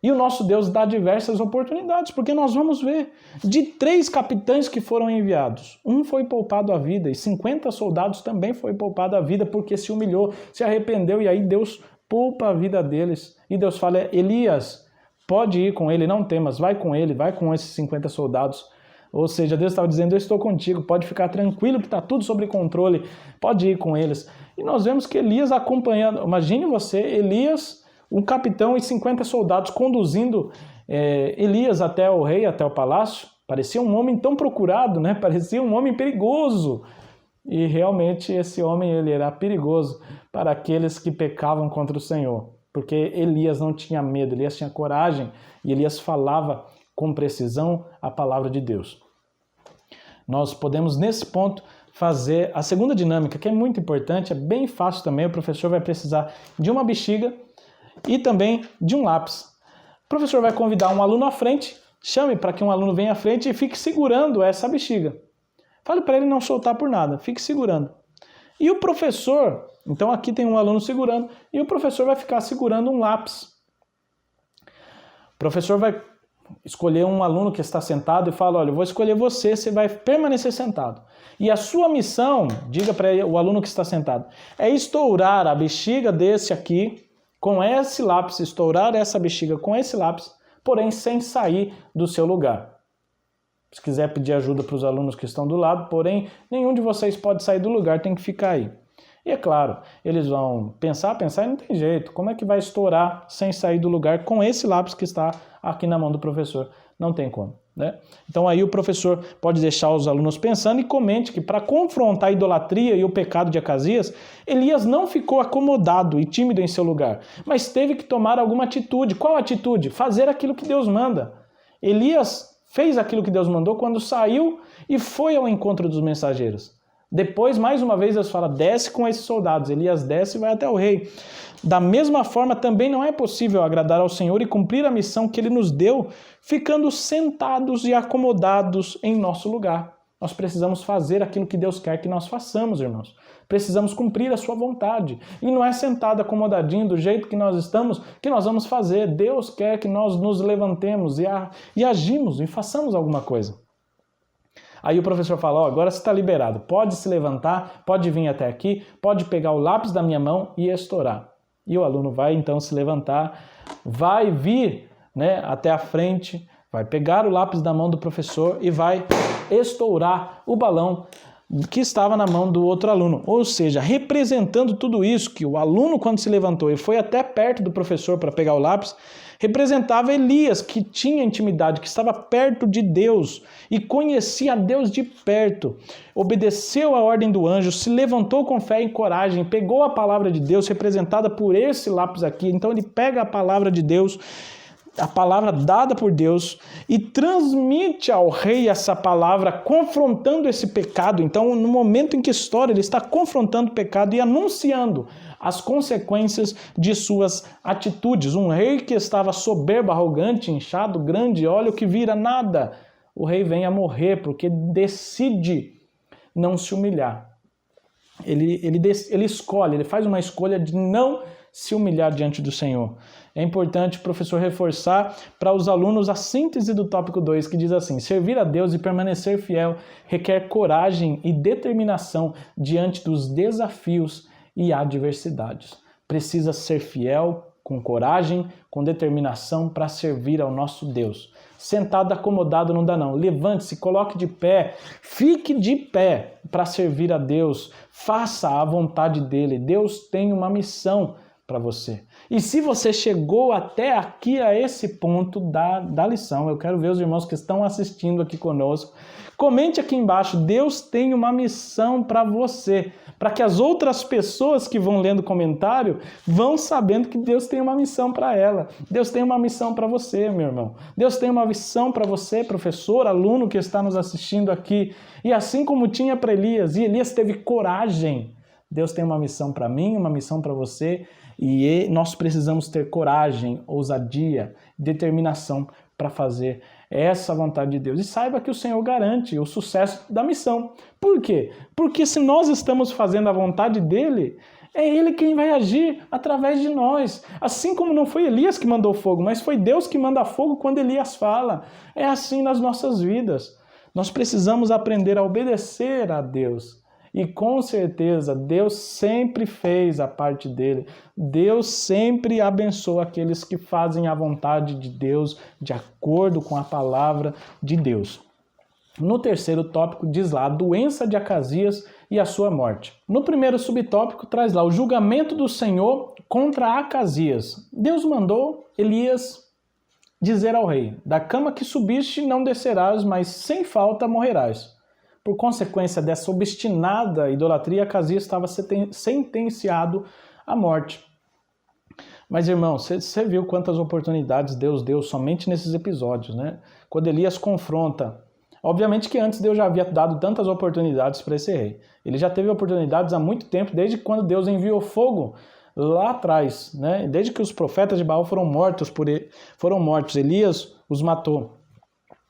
A: E o nosso Deus dá diversas oportunidades, porque nós vamos ver, de 3 capitães que foram enviados, um foi poupado a vida, e 50 soldados também foi poupado a vida, porque se humilhou, se arrependeu, e aí Deus poupa a vida deles. E Deus fala, Elias, pode ir com ele, não temas, vai com ele, vai com esses 50 soldados. Ou seja, Deus estava dizendo, eu estou contigo, pode ficar tranquilo que está tudo sob controle, pode ir com eles. E nós vemos que Elias acompanhando, imagine você, Elias, um capitão e 50 soldados conduzindo Elias até o rei, até o palácio. Parecia um homem tão procurado, né? Parecia um homem perigoso. E realmente esse homem ele era perigoso para aqueles que pecavam contra o Senhor. Porque Elias não tinha medo, Elias tinha coragem e Elias falava com precisão a palavra de Deus. Nós podemos, nesse ponto, fazer a segunda dinâmica, que é muito importante, é bem fácil também. O professor vai precisar de uma bexiga e também de um lápis. O professor vai convidar um aluno à frente, chame para que um aluno venha à frente e fique segurando essa bexiga. Fale para ele não soltar por nada, fique segurando. E o professor, então aqui tem um aluno segurando, e o professor vai ficar segurando um lápis. O professor vai escolher um aluno que está sentado e fala, olha, eu vou escolher você, você vai permanecer sentado. E a sua missão, diga para o aluno que está sentado, é estourar a bexiga desse aqui com esse lápis, estourar essa bexiga com esse lápis, porém sem sair do seu lugar. Se quiser pedir ajuda para os alunos que estão do lado, porém nenhum de vocês pode sair do lugar, tem que ficar aí. E é claro, eles vão pensar e não tem jeito. Como é que vai estourar sem sair do lugar com esse lápis que está aqui na mão do professor? Não tem como, né? Então aí o professor pode deixar os alunos pensando e comente que para confrontar a idolatria e o pecado de Acasias, Elias não ficou acomodado e tímido em seu lugar, mas teve que tomar alguma atitude. Qual atitude? Fazer aquilo que Deus manda. Elias fez aquilo que Deus mandou quando saiu e foi ao encontro dos mensageiros. Depois, mais uma vez, Deus fala, desce com esses soldados. Elias desce e vai até o rei. Da mesma forma, também não é possível agradar ao Senhor e cumprir a missão que Ele nos deu, ficando sentados e acomodados em nosso lugar. Nós precisamos fazer aquilo que Deus quer que nós façamos, irmãos. Precisamos cumprir a sua vontade. E não é sentado acomodadinho do jeito que nós estamos que nós vamos fazer. Deus quer que nós nos levantemos e agimos e façamos alguma coisa. Aí o professor fala, agora você está liberado, pode se levantar, pode vir até aqui, pode pegar o lápis da minha mão e estourar. E o aluno vai então se levantar, vai vir, né, até a frente, vai pegar o lápis da mão do professor e vai estourar o balão que estava na mão do outro aluno. Ou seja, representando tudo isso, que o aluno quando se levantou e foi até perto do professor para pegar o lápis, representava Elias, que tinha intimidade, que estava perto de Deus e conhecia a Deus de perto. Obedeceu a ordem do anjo, se levantou com fé e coragem, pegou a palavra de Deus, representada por esse lápis aqui. Então ele pega a palavra de Deus, a palavra dada por Deus, e transmite ao rei essa palavra, confrontando esse pecado. Então, no momento em que estoura, ele está confrontando o pecado e anunciando as consequências de suas atitudes. Um rei que estava soberbo, arrogante, inchado, grande, olha o que vira nada. O rei vem a morrer porque decide não se humilhar. Ele escolhe, ele faz uma escolha de não se humilhar diante do Senhor. É importante o professor reforçar para os alunos a síntese do tópico 2, que diz assim, servir a Deus e permanecer fiel requer coragem e determinação diante dos desafios e adversidades. Precisa ser fiel, com coragem, com determinação para servir ao nosso Deus. Sentado, acomodado não dá não. Levante-se, coloque de pé, fique de pé para servir a Deus. Faça a vontade dele. Deus tem uma missão para você. E se você chegou até aqui a esse ponto da lição, eu quero ver os irmãos que estão assistindo aqui conosco. Comente aqui embaixo, Deus tem uma missão para você, para que as outras pessoas que vão lendo o comentário vão sabendo que Deus tem uma missão para ela. Deus tem uma missão para você, meu irmão. Deus tem uma missão para você, professor, aluno que está nos assistindo aqui. E assim como tinha para Elias, e Elias teve coragem, Deus tem uma missão para mim, uma missão para você, e nós precisamos ter coragem, ousadia, determinação para fazer essa vontade de Deus. E saiba que o Senhor garante o sucesso da missão. Por quê? Porque se nós estamos fazendo a vontade dele, é ele quem vai agir através de nós. Assim como não foi Elias que mandou fogo, mas foi Deus que manda fogo quando Elias fala. É assim nas nossas vidas. Nós precisamos aprender a obedecer a Deus. E com certeza, Deus sempre fez a parte dele. Deus sempre abençoa aqueles que fazem a vontade de Deus de acordo com a palavra de Deus. No terceiro tópico diz lá, a doença de Acasias e a sua morte. No primeiro subtópico traz lá o julgamento do Senhor contra Acasias. Deus mandou Elias dizer ao rei: da cama que subiste não descerás, mas sem falta morrerás. Por consequência dessa obstinada idolatria, Acasias estava sentenciado à morte. Mas, irmão, você viu quantas oportunidades Deus deu somente nesses episódios, né? Quando Elias confronta. Obviamente que antes Deus já havia dado tantas oportunidades para esse rei. Ele já teve oportunidades há muito tempo, desde quando Deus enviou fogo lá atrás, né? Desde que os profetas de Baal foram mortos, Elias os matou.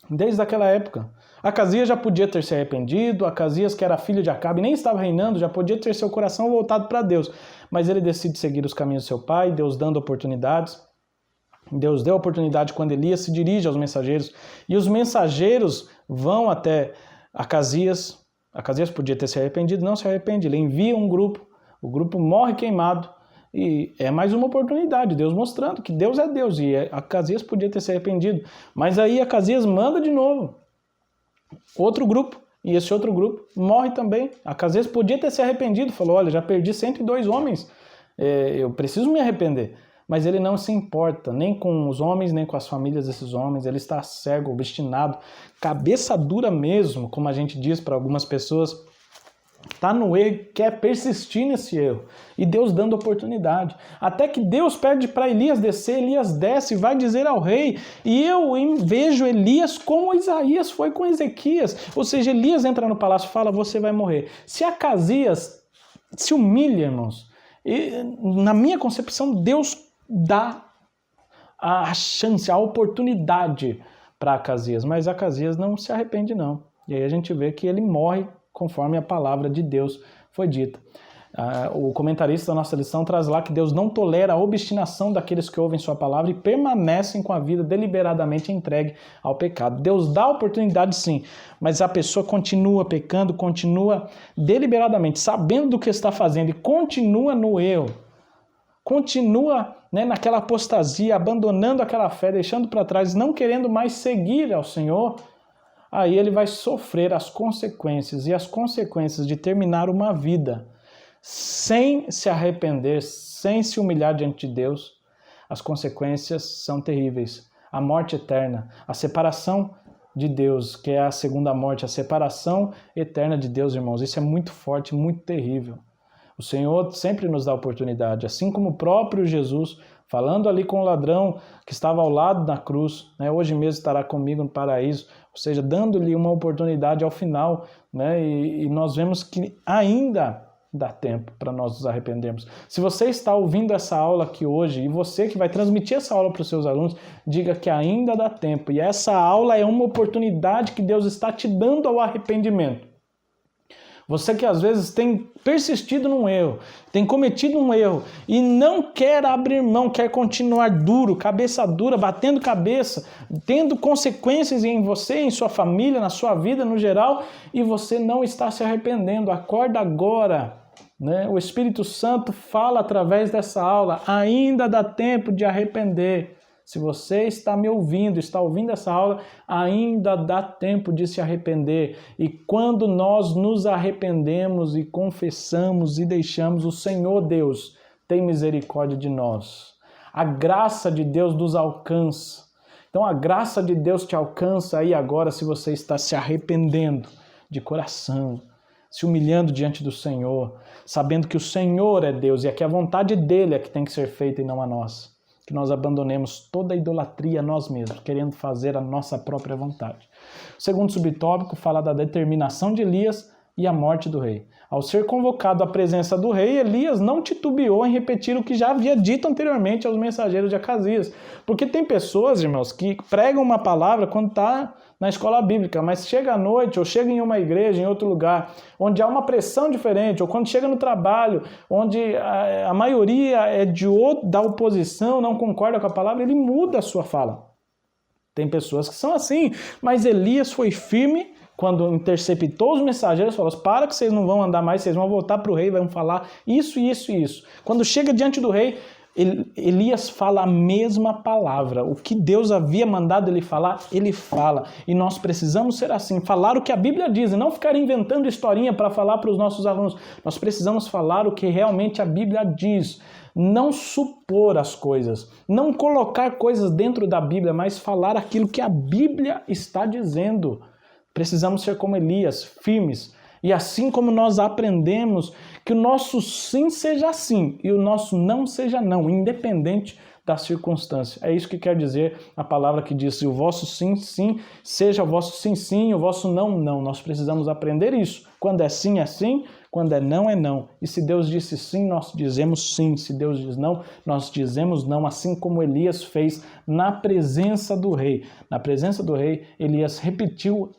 A: Desde aquela época. Acasias já podia ter se arrependido, Acasias, que era filho de Acabe, nem estava reinando, já podia ter seu coração voltado para Deus. Mas ele decide seguir os caminhos do seu pai, Deus dando oportunidades. Deus deu oportunidade quando Elias se dirige aos mensageiros. E os mensageiros vão até Acasias. Acasias podia ter se arrependido, não se arrepende. Ele envia um grupo, o grupo morre queimado. E é mais uma oportunidade, Deus mostrando que Deus é Deus. E Acasias podia ter se arrependido. Mas aí Acasias manda de novo outro grupo. E esse outro grupo morre também. Acasias podia ter se arrependido. Falou, olha, já perdi 102 homens. Eu preciso me arrepender. Mas ele não se importa, nem com os homens, nem com as famílias desses homens. Ele está cego, obstinado, cabeça dura mesmo, como a gente diz para algumas pessoas. Está no erro, quer persistir nesse erro. E Deus dando oportunidade. Até que Deus pede para Elias descer, Elias desce e vai dizer ao rei. E eu vejo Elias como Isaías foi com Ezequias. Ou seja, Elias entra no palácio e fala, você vai morrer. Se Acasias se humilha, irmãos, na minha concepção, Deus dá a chance, a oportunidade para Acasias. Mas Acasias não se arrepende, não. E aí a gente vê que ele morre conforme a palavra de Deus foi dita. O comentarista da nossa lição traz lá que Deus não tolera a obstinação daqueles que ouvem sua palavra e permanecem com a vida deliberadamente entregue ao pecado. Deus dá a oportunidade sim, mas a pessoa continua pecando, continua deliberadamente, sabendo do que está fazendo e continua no erro. Continua, né, naquela apostasia, abandonando aquela fé, deixando para trás, não querendo mais seguir ao Senhor. Aí ele vai sofrer as consequências, e as consequências de terminar uma vida sem se arrepender, sem se humilhar diante de Deus, as consequências são terríveis. A morte eterna, a separação de Deus, que é a segunda morte, a separação eterna de Deus, irmãos, isso é muito forte, muito terrível. O Senhor sempre nos dá oportunidade, assim como o próprio Jesus, falando ali com o ladrão que estava ao lado da cruz, né? Hoje mesmo estará comigo no paraíso, ou seja, dando-lhe uma oportunidade ao final, né? E nós vemos que ainda dá tempo para nós nos arrependermos. Se você está ouvindo essa aula aqui hoje, e você que vai transmitir essa aula para os seus alunos, diga que ainda dá tempo, e essa aula é uma oportunidade que Deus está te dando ao arrependimento. Você que às vezes tem persistido num erro, tem cometido um erro e não quer abrir mão, quer continuar duro, cabeça dura, batendo cabeça, tendo consequências em você, em sua família, na sua vida no geral, e você não está se arrependendo. Acorda agora, né? O Espírito Santo fala através dessa aula, ainda dá tempo de arrepender. Se você está me ouvindo, está ouvindo essa aula, ainda dá tempo de se arrepender. E quando nós nos arrependemos e confessamos e deixamos, o Senhor Deus tem misericórdia de nós. A graça de Deus nos alcança. Então a graça de Deus te alcança aí agora se você está se arrependendo de coração, se humilhando diante do Senhor, sabendo que o Senhor é Deus e que a vontade dele é que tem que ser feita e não a nossa. Que nós abandonemos toda a idolatria a nós mesmos, querendo fazer a nossa própria vontade. O segundo subtópico fala da determinação de Elias e a morte do rei. Ao ser convocado à presença do rei, Elias não titubeou em repetir o que já havia dito anteriormente aos mensageiros de Acasias. Porque tem pessoas, irmãos, que pregam uma palavra quando está na escola bíblica, mas chega à noite, ou chega em uma igreja, em outro lugar, onde há uma pressão diferente, ou quando chega no trabalho, onde a maioria é da oposição, não concorda com a palavra, ele muda a sua fala. Tem pessoas que são assim, mas Elias foi firme quando interceptou os mensageiros, falou, para que vocês não vão andar mais, vocês vão voltar para o rei, vão falar isso, isso e isso. Quando chega diante do rei, Elias fala a mesma palavra. O que Deus havia mandado ele falar, ele fala. E nós precisamos ser assim, falar o que a Bíblia diz e não ficar inventando historinha para falar para os nossos alunos. Nós precisamos falar o que realmente a Bíblia diz. Não supor as coisas, não colocar coisas dentro da Bíblia, mas falar aquilo que a Bíblia está dizendo. Precisamos ser como Elias, firmes. E assim como nós aprendemos que o nosso sim seja sim e o nosso não seja não, independente da circunstância. É isso que quer dizer a palavra que diz: o vosso sim, sim, seja o vosso sim, sim, o vosso não, não. Nós precisamos aprender isso. Quando é sim, é sim. Quando é não. E se Deus disse sim, nós dizemos sim. Se Deus diz não, nós dizemos não, assim como Elias fez na presença do rei. Na presença do rei, Elias repetiu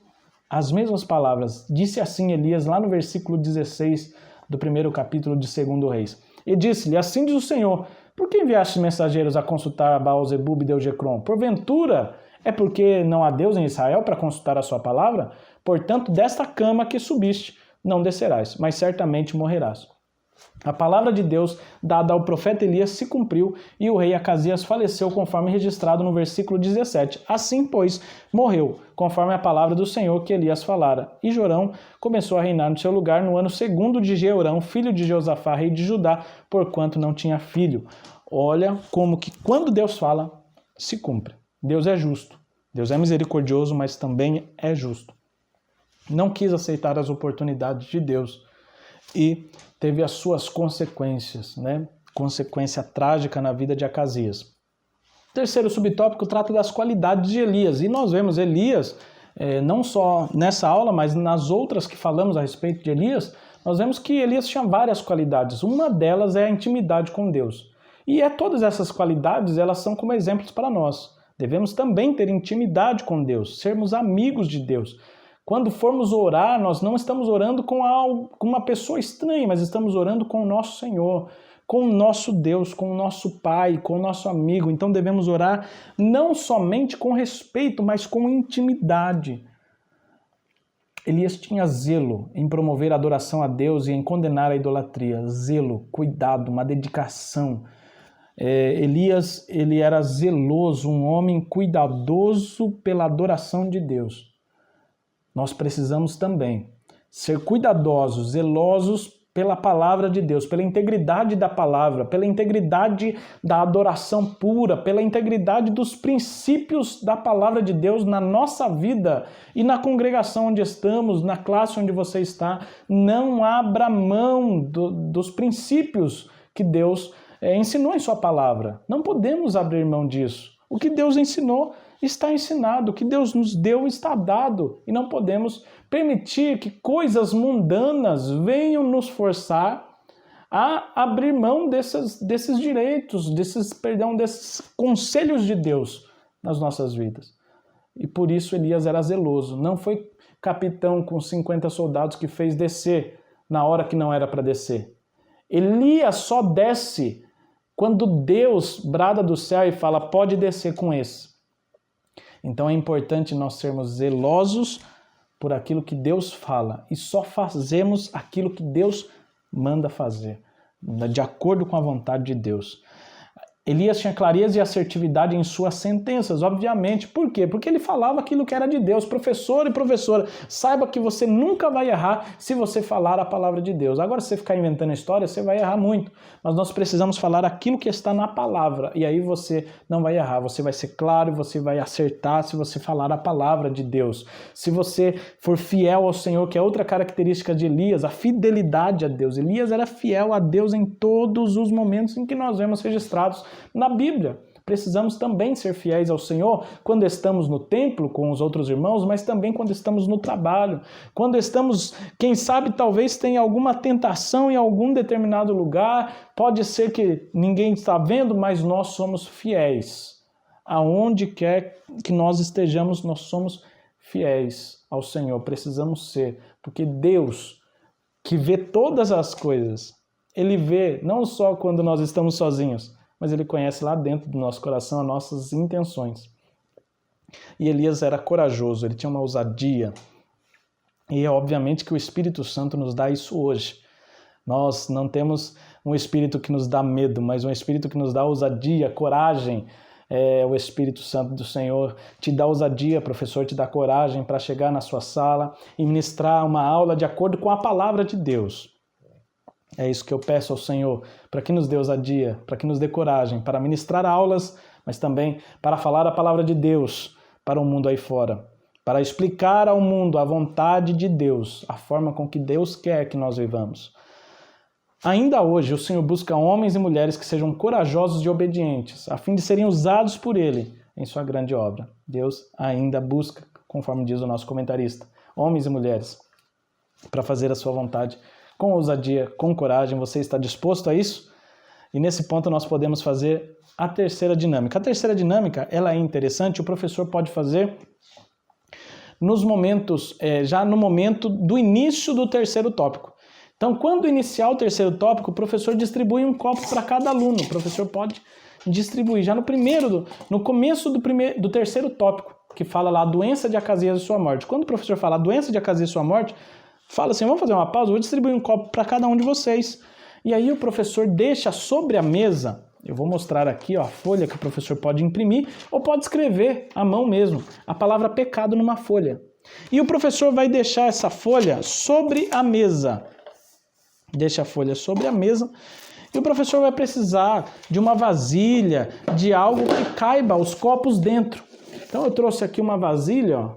A: as mesmas palavras. Disse assim Elias lá no versículo 16 do primeiro capítulo de 2 Reis. E disse-lhe: assim diz o Senhor, por que enviaste mensageiros a consultar a Baal-zebub e Deus-Jecrom? Porventura é porque não há Deus em Israel para consultar a sua palavra? Portanto, desta cama que subiste, não descerás, mas certamente morrerás. A palavra de Deus dada ao profeta Elias se cumpriu e o rei Acasias faleceu conforme registrado no versículo 17. Assim, pois, morreu, conforme a palavra do Senhor que Elias falara. E Jorão começou a reinar no seu lugar no ano 2º de Jeorão, filho de Josafá, rei de Judá, porquanto não tinha filho. Olha como que quando Deus fala, se cumpre. Deus é justo. Deus é misericordioso, mas também é justo. Não quis aceitar as oportunidades de Deus e teve as suas consequências, né? Consequência trágica na vida de Acasias. O terceiro subtópico trata das qualidades de Elias. E nós vemos Elias, não só nessa aula, mas nas outras que falamos a respeito de Elias, nós vemos que Elias tinha várias qualidades. Uma delas é a intimidade com Deus. E todas essas qualidades, elas são como exemplos para nós. Devemos também ter intimidade com Deus, sermos amigos de Deus. Quando formos orar, nós não estamos orando com uma pessoa estranha, mas estamos orando com o nosso Senhor, com o nosso Deus, com o nosso Pai, com o nosso amigo. Então devemos orar não somente com respeito, mas com intimidade. Elias tinha zelo em promover a adoração a Deus e em condenar a idolatria. Zelo, cuidado, uma dedicação. Elias, ele era zeloso, um homem cuidadoso pela adoração de Deus. Nós precisamos também ser cuidadosos, zelosos pela palavra de Deus, pela integridade da palavra, pela integridade da adoração pura, pela integridade dos princípios da palavra de Deus na nossa vida e na congregação onde estamos, na classe onde você está. Não abra mão dos princípios que Deus ensinou em sua palavra. Não podemos abrir mão disso. O que Deus ensinou está ensinado, o que Deus nos deu está dado, e não podemos permitir que coisas mundanas venham nos forçar a abrir mão desses direitos, desses conselhos de Deus nas nossas vidas. E por isso Elias era zeloso. Não foi capitão com 50 soldados que fez descer na hora que não era para descer. Elias só desce quando Deus brada do céu e fala: pode descer com esse. Então é importante nós sermos zelosos por aquilo que Deus fala e só fazemos aquilo que Deus manda fazer, de acordo com a vontade de Deus. Elias tinha clareza e assertividade em suas sentenças, obviamente. Por quê? Porque ele falava aquilo que era de Deus. Professor e professora, saiba que você nunca vai errar se você falar a palavra de Deus. Agora, se você ficar inventando história, você vai errar muito. Mas nós precisamos falar aquilo que está na palavra. E aí você não vai errar. Você vai ser claro, você vai acertar se você falar a palavra de Deus. Se você for fiel ao Senhor, que é outra característica de Elias, a fidelidade a Deus. Elias era fiel a Deus em todos os momentos em que nós vemos registrados na Bíblia. Precisamos também ser fiéis ao Senhor quando estamos no templo com os outros irmãos, mas também quando estamos no trabalho. Quando estamos, quem sabe, talvez tenha alguma tentação em algum determinado lugar, pode ser que ninguém está vendo, mas nós somos fiéis. Aonde quer que nós estejamos, nós somos fiéis ao Senhor. Precisamos ser, porque Deus, que vê todas as coisas, Ele vê não só quando nós estamos sozinhos, mas Ele conhece lá dentro do nosso coração as nossas intenções. E Elias era corajoso, ele tinha uma ousadia. E é obviamente que o Espírito Santo nos dá isso hoje. Nós não temos um espírito que nos dá medo, mas um espírito que nos dá ousadia, coragem. O Espírito Santo do Senhor te dá ousadia, professor, te dá coragem para chegar na sua sala e ministrar uma aula de acordo com a palavra de Deus. É isso que eu peço ao Senhor, para que nos dê ousadia, para que nos dê coragem, para ministrar aulas, mas também para falar a palavra de Deus para o mundo aí fora, para explicar ao mundo a vontade de Deus, a forma com que Deus quer que nós vivamos. Ainda hoje, o Senhor busca homens e mulheres que sejam corajosos e obedientes, a fim de serem usados por Ele em sua grande obra. Deus ainda busca, conforme diz o nosso comentarista, homens e mulheres para fazer a sua vontade com ousadia, com coragem. Você está disposto a isso? E nesse ponto nós podemos fazer a terceira dinâmica. A terceira dinâmica, ela é interessante, o professor pode fazer nos momentos, já no momento do início do terceiro tópico. Então, quando iniciar o terceiro tópico, o professor distribui um copo para cada aluno. O professor pode distribuir já no começo do terceiro tópico, que fala lá a doença de Acasias e sua morte. Quando o professor fala a doença de Acasias e sua morte, fala assim, vamos fazer uma pausa, vou distribuir um copo para cada um de vocês. E aí o professor deixa sobre a mesa, eu vou mostrar aqui a folha que o professor pode imprimir, ou pode escrever à mão mesmo, a palavra pecado numa folha. E o professor vai deixar essa folha sobre a mesa. Deixa a folha sobre a mesa e o professor vai precisar de uma vasilha, de algo que caiba os copos dentro. Então eu trouxe aqui uma vasilha, ó,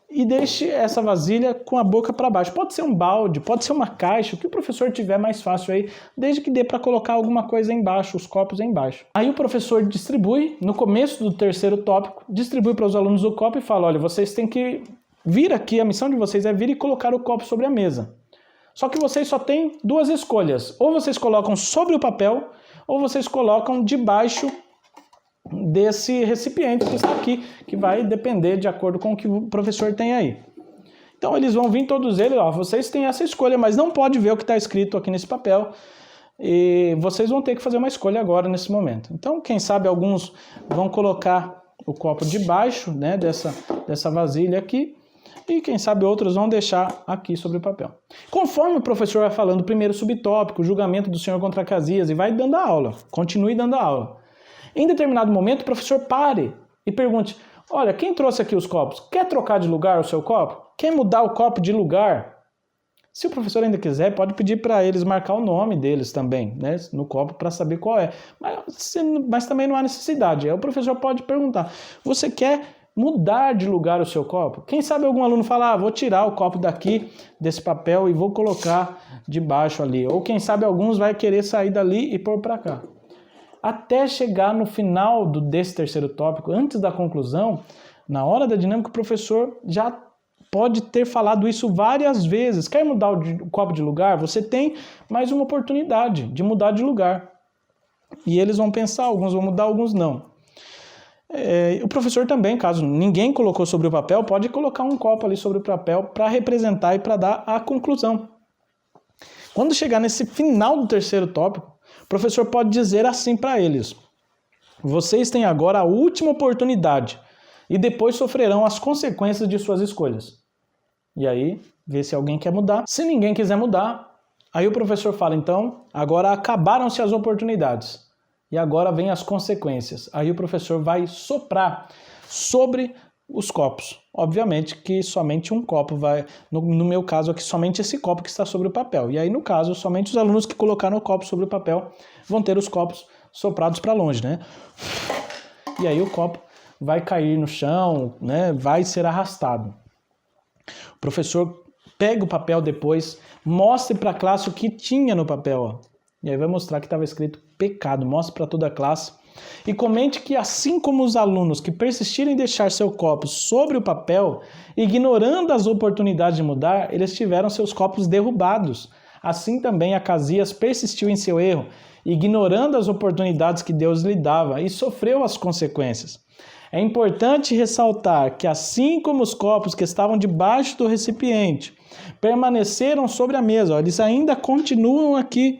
A: e deixe essa vasilha com a boca para baixo. Pode ser um balde, pode ser uma caixa, o que o professor tiver mais fácil aí, desde que dê para colocar alguma coisa embaixo, os copos embaixo. Aí o professor distribui, no começo do terceiro tópico, distribui para os alunos o copo e fala, olha, vocês têm que vir aqui, a missão de vocês é vir e colocar o copo sobre a mesa. Só que vocês só têm duas escolhas. Ou vocês colocam sobre o papel, ou vocês colocam debaixo desse recipiente que está aqui, que vai depender de acordo com o que o professor tem aí. Então eles vão vir todos eles, ó, vocês têm essa escolha, mas não pode ver o que está escrito aqui nesse papel. E vocês vão ter que fazer uma escolha agora, nesse momento. Então, quem sabe alguns vão colocar o copo debaixo, né, dessa vasilha aqui, e quem sabe outros vão deixar aqui sobre o papel. Conforme o professor vai falando o primeiro subtópico, o julgamento do Senhor contra Acasias, e vai dando a aula, continue dando a aula. Em determinado momento, o professor pare e pergunte, olha, quem trouxe aqui os copos? Quer trocar de lugar o seu copo? Quer mudar o copo de lugar? Se o professor ainda quiser, pode pedir para eles marcar o nome deles também, né, no copo, para saber qual é. Mas também não há necessidade. Aí o professor pode perguntar, você quer mudar de lugar o seu copo? Quem sabe algum aluno fala, vou tirar o copo daqui, desse papel, e vou colocar debaixo ali. Ou quem sabe alguns vai querer sair dali e pôr para cá. Até chegar no final desse terceiro tópico, antes da conclusão, na hora da dinâmica, o professor já pode ter falado isso várias vezes. Quer mudar o copo de lugar? Você tem mais uma oportunidade de mudar de lugar. E eles vão pensar, alguns vão mudar, alguns não. O professor também, caso ninguém colocou sobre o papel, pode colocar um copo ali sobre o papel para representar e para dar a conclusão. Quando chegar nesse final do terceiro tópico, o professor pode dizer assim para eles, vocês têm agora a última oportunidade e depois sofrerão as consequências de suas escolhas. E aí, vê se alguém quer mudar. Se ninguém quiser mudar, aí o professor fala, então, agora acabaram-se as oportunidades. E agora vem as consequências. Aí o professor vai soprar sobre os copos. Obviamente que somente um copo vai... No meu caso aqui, somente esse copo que está sobre o papel. E aí, no caso, somente os alunos que colocaram o copo sobre o papel vão ter os copos soprados para longe, né? E aí o copo vai cair no chão, né? Vai ser arrastado. O professor pega o papel depois, mostre para a classe o que tinha no papel, ó. E aí vai mostrar que estava escrito pecado, mostre para toda a classe. E comente que assim como os alunos que persistirem em deixar seu copo sobre o papel, ignorando as oportunidades de mudar, eles tiveram seus copos derrubados. Assim também Acasias persistiu em seu erro, ignorando as oportunidades que Deus lhe dava e sofreu as consequências. É importante ressaltar que assim como os copos que estavam debaixo do recipiente permaneceram sobre a mesa, eles ainda continuam aqui.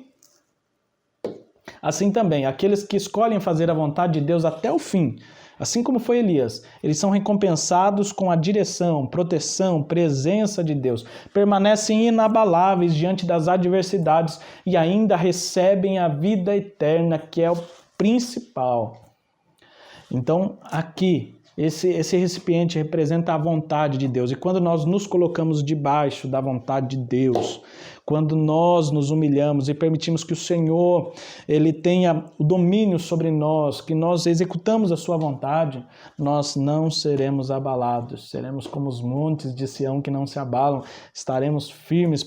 A: Assim também, aqueles que escolhem fazer a vontade de Deus até o fim Assim como foi Elias, eles são recompensados com a direção, proteção, presença de Deus. Permanecem inabaláveis diante das adversidades e ainda recebem a vida eterna, que é o principal. Então, aqui, esse recipiente representa a vontade de Deus. E quando nós nos colocamos debaixo da vontade de Deus, quando nós nos humilhamos e permitimos que o Senhor ele tenha o domínio sobre nós, que nós executamos a sua vontade, nós não seremos abalados. Seremos como os montes de Sião que não se abalam. Estaremos firmes,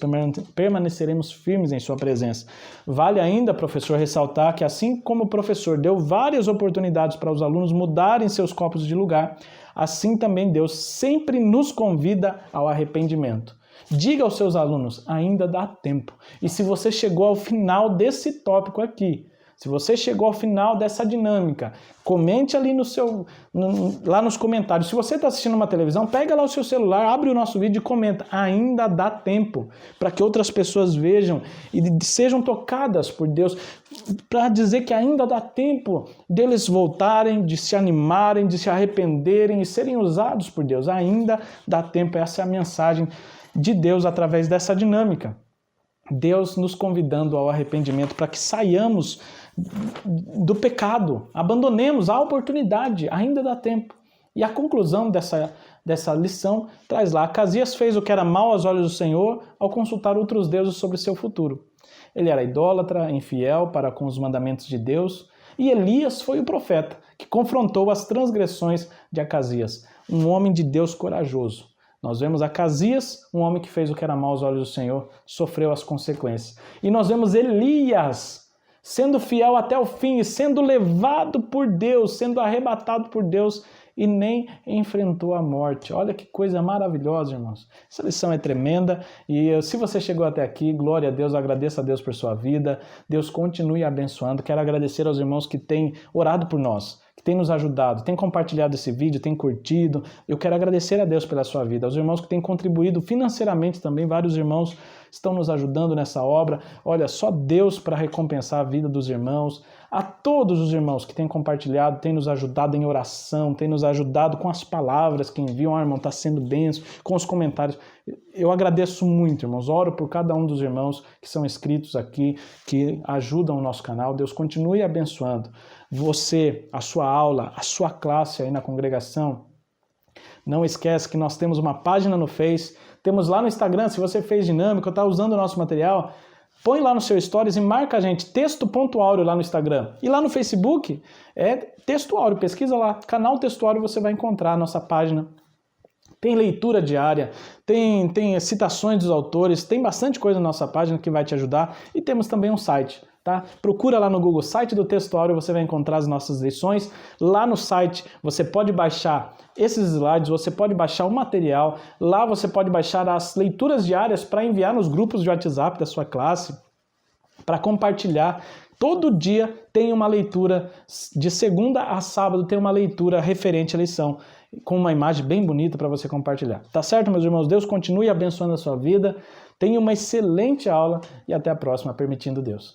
A: permaneceremos firmes em sua presença. Vale ainda, professor, ressaltar que assim como o professor deu várias oportunidades para os alunos mudarem seus copos de lugar, assim também Deus sempre nos convida ao arrependimento. Diga aos seus alunos, ainda dá tempo. E se você chegou ao final desse tópico aqui, se você chegou ao final dessa dinâmica, comente ali lá nos comentários. Se você está assistindo uma televisão, pega lá o seu celular, abre o nosso vídeo e comenta. Ainda dá tempo para que outras pessoas vejam e sejam tocadas por Deus, para dizer que ainda dá tempo deles voltarem, de se animarem, de se arrependerem e serem usados por Deus. Ainda dá tempo, essa é a mensagem de Deus através dessa dinâmica. Deus nos convidando ao arrependimento para que saiamos do pecado, abandonemos a oportunidade, ainda dá tempo. E a conclusão dessa lição traz lá: Acasias fez o que era mal aos olhos do Senhor ao consultar outros deuses sobre seu futuro. Ele era idólatra, infiel para com os mandamentos de Deus, e Elias foi o profeta que confrontou as transgressões de Acasias, um homem de Deus corajoso. Nós vemos Acasias, um homem que fez o que era mal aos olhos do Senhor, sofreu as consequências. E nós vemos Elias sendo fiel até o fim, sendo levado por Deus, sendo arrebatado por Deus e nem enfrentou a morte. Olha que coisa maravilhosa, irmãos. Essa lição é tremenda e se você chegou até aqui, glória a Deus, agradeça a Deus por sua vida. Deus continue abençoando. Quero agradecer aos irmãos que têm orado por nós, que têm nos ajudado, têm compartilhado esse vídeo, têm curtido. Eu quero agradecer a Deus pela sua vida. Aos irmãos que têm contribuído financeiramente também, vários irmãos estão nos ajudando nessa obra. Olha, só Deus para recompensar a vida dos irmãos. A todos os irmãos que têm compartilhado, têm nos ajudado em oração, têm nos ajudado com as palavras que enviam, irmão, está sendo bênção, com os comentários. Eu agradeço muito, irmãos. Oro por cada um dos irmãos que são inscritos aqui, que ajudam o nosso canal. Deus continue abençoando. Você, a sua aula, a sua classe aí na congregação. Não esquece que nós temos uma página no Face, temos lá no Instagram, se você fez dinâmica, está usando o nosso material, põe lá no seu Stories e marca a gente, texto.áureo lá no Instagram. E lá no Facebook é Texto Áureo, pesquisa lá, canal Texto Áureo, você vai encontrar a nossa página. Tem leitura diária, tem citações dos autores, tem bastante coisa na nossa página que vai te ajudar. E temos também um site, tá? Procura lá no Google, site do Texto Áureo, você vai encontrar as nossas lições. Lá no site você pode baixar esses slides, você pode baixar o material. Lá você pode baixar as leituras diárias para enviar nos grupos de WhatsApp da sua classe, para compartilhar. Todo dia tem uma leitura, de segunda a sábado tem uma leitura referente à lição, com uma imagem bem bonita para você compartilhar. Tá certo, meus irmãos? Deus continue abençoando a sua vida. Tenha uma excelente aula e até a próxima, permitindo Deus.